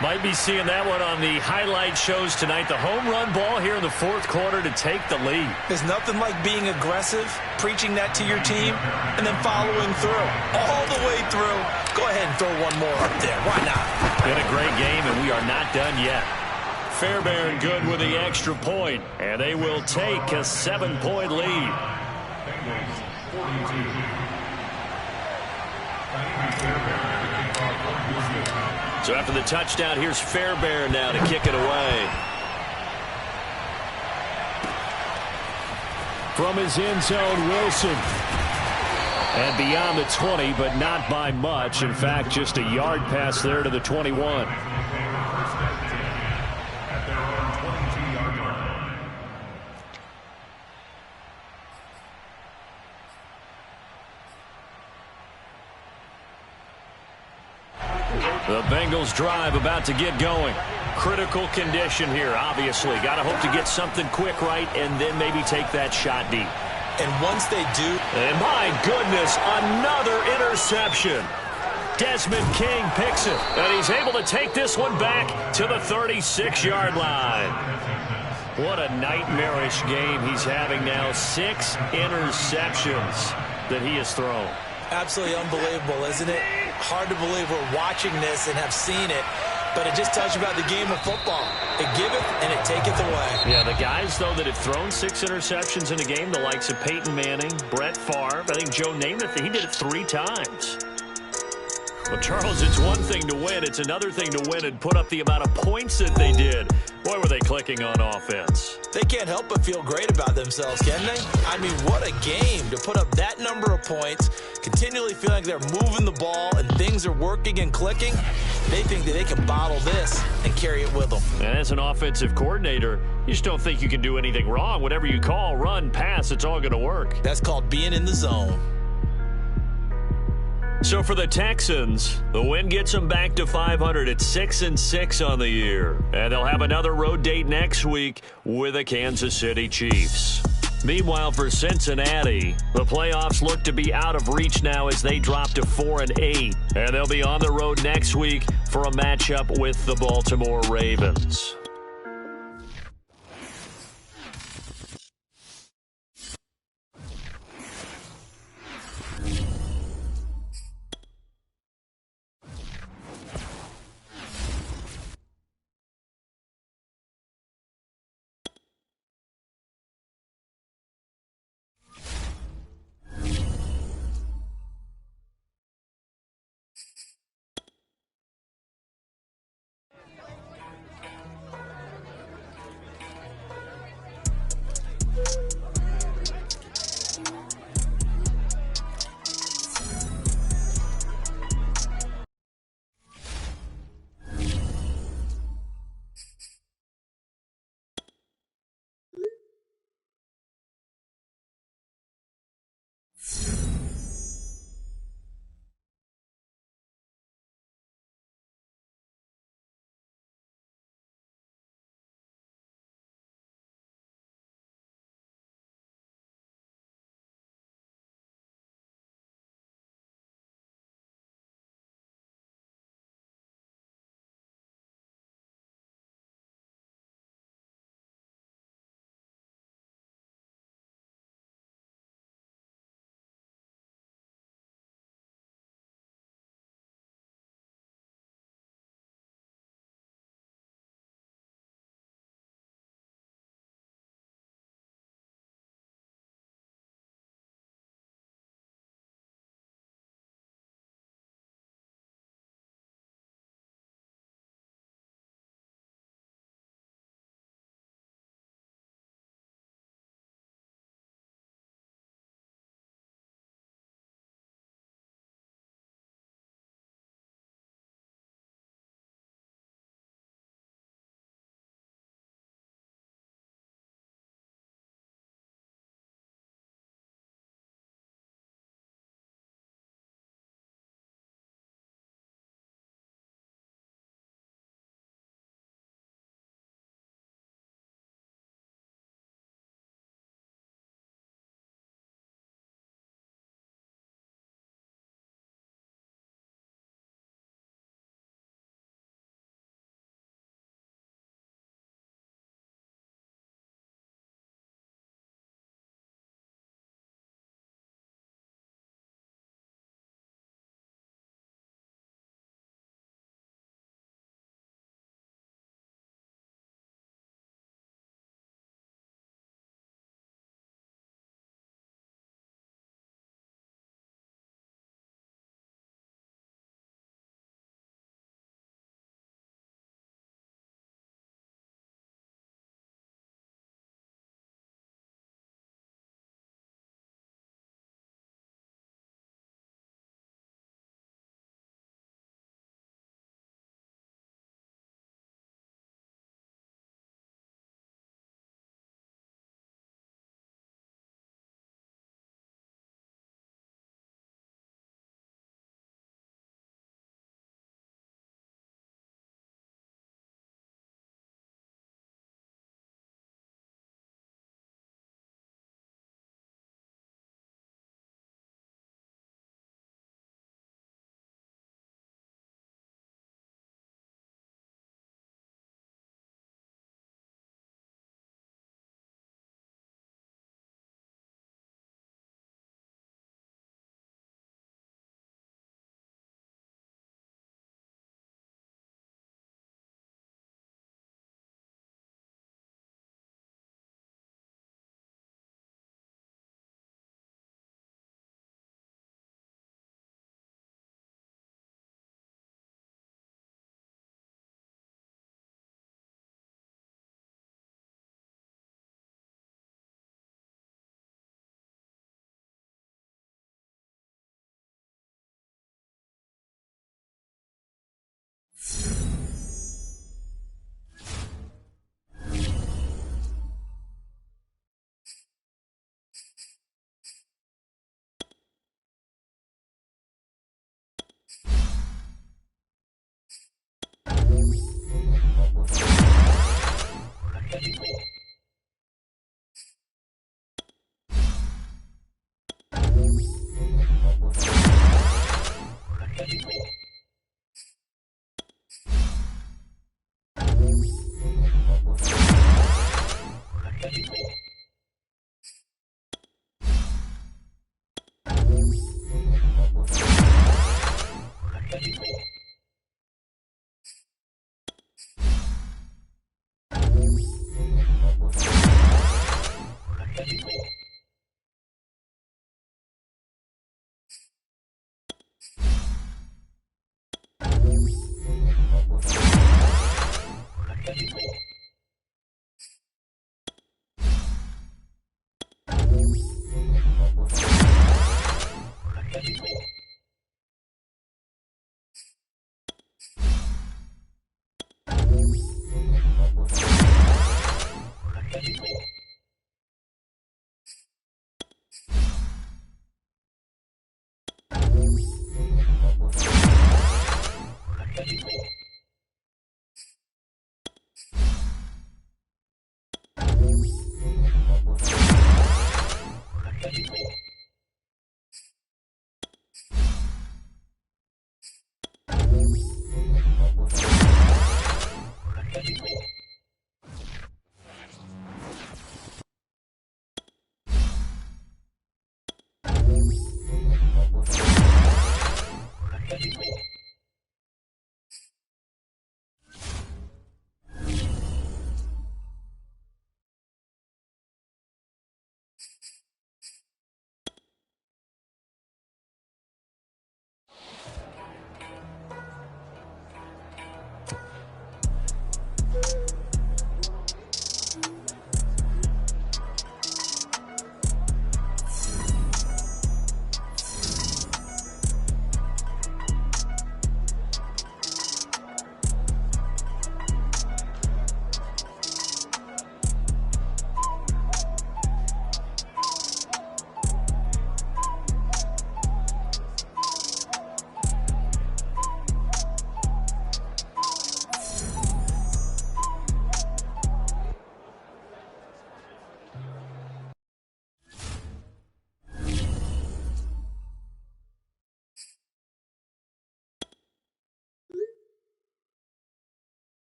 Might be seeing that one on the highlight shows tonight. The home run ball here in the fourth quarter to take the lead. There's nothing like being aggressive, preaching that to your team, and then following through. All the way through. Go ahead and throw one more up there. Why not? Been a great game, and we are not done yet. Fairbairn good with the extra point, and they will take a 7-point lead. So after the touchdown, here's Fairbairn now to kick it away. From his end zone, Wilson. And beyond the 20, but not by much. In fact, just a yard pass there to the 21. The Bengals drive about to get going. Critical condition here, obviously. Got to hope to get something quick right and then maybe take that shot deep. And once they do... And my goodness, another interception. Desmond King picks it. And he's able to take this one back to the 36-yard line. What a nightmarish game he's having now. 6 interceptions that he has thrown. Absolutely unbelievable, isn't it? Hard to believe we're watching this and have seen it. But it just tells you about the game of football. It giveth and it taketh away. Yeah, the guys, though, that have thrown 6 interceptions in a game, the likes of Peyton Manning, Brett Favre, I think Joe Namath, he did it 3 times. Well, Charles, it's one thing to win. It's another thing to win and put up the amount of points that they did. Boy, were they clicking on offense. They can't help but feel great about themselves, can they? I mean, what a game to put up that number of points, continually feeling like they're moving the ball and things are working and clicking. They think that they can bottle this and carry it with them. And as an offensive coordinator, you just don't think you can do anything wrong. Whatever you call, run, pass, it's all going to work. That's called being in the zone. So for the Texans, the win gets them back to 500 at 6-6 on the year. And they'll have another road date next week with the Kansas City Chiefs. Meanwhile, for Cincinnati, the playoffs look to be out of reach now as they drop to 4-8. And they'll be on the road next week for a matchup with the Baltimore Ravens.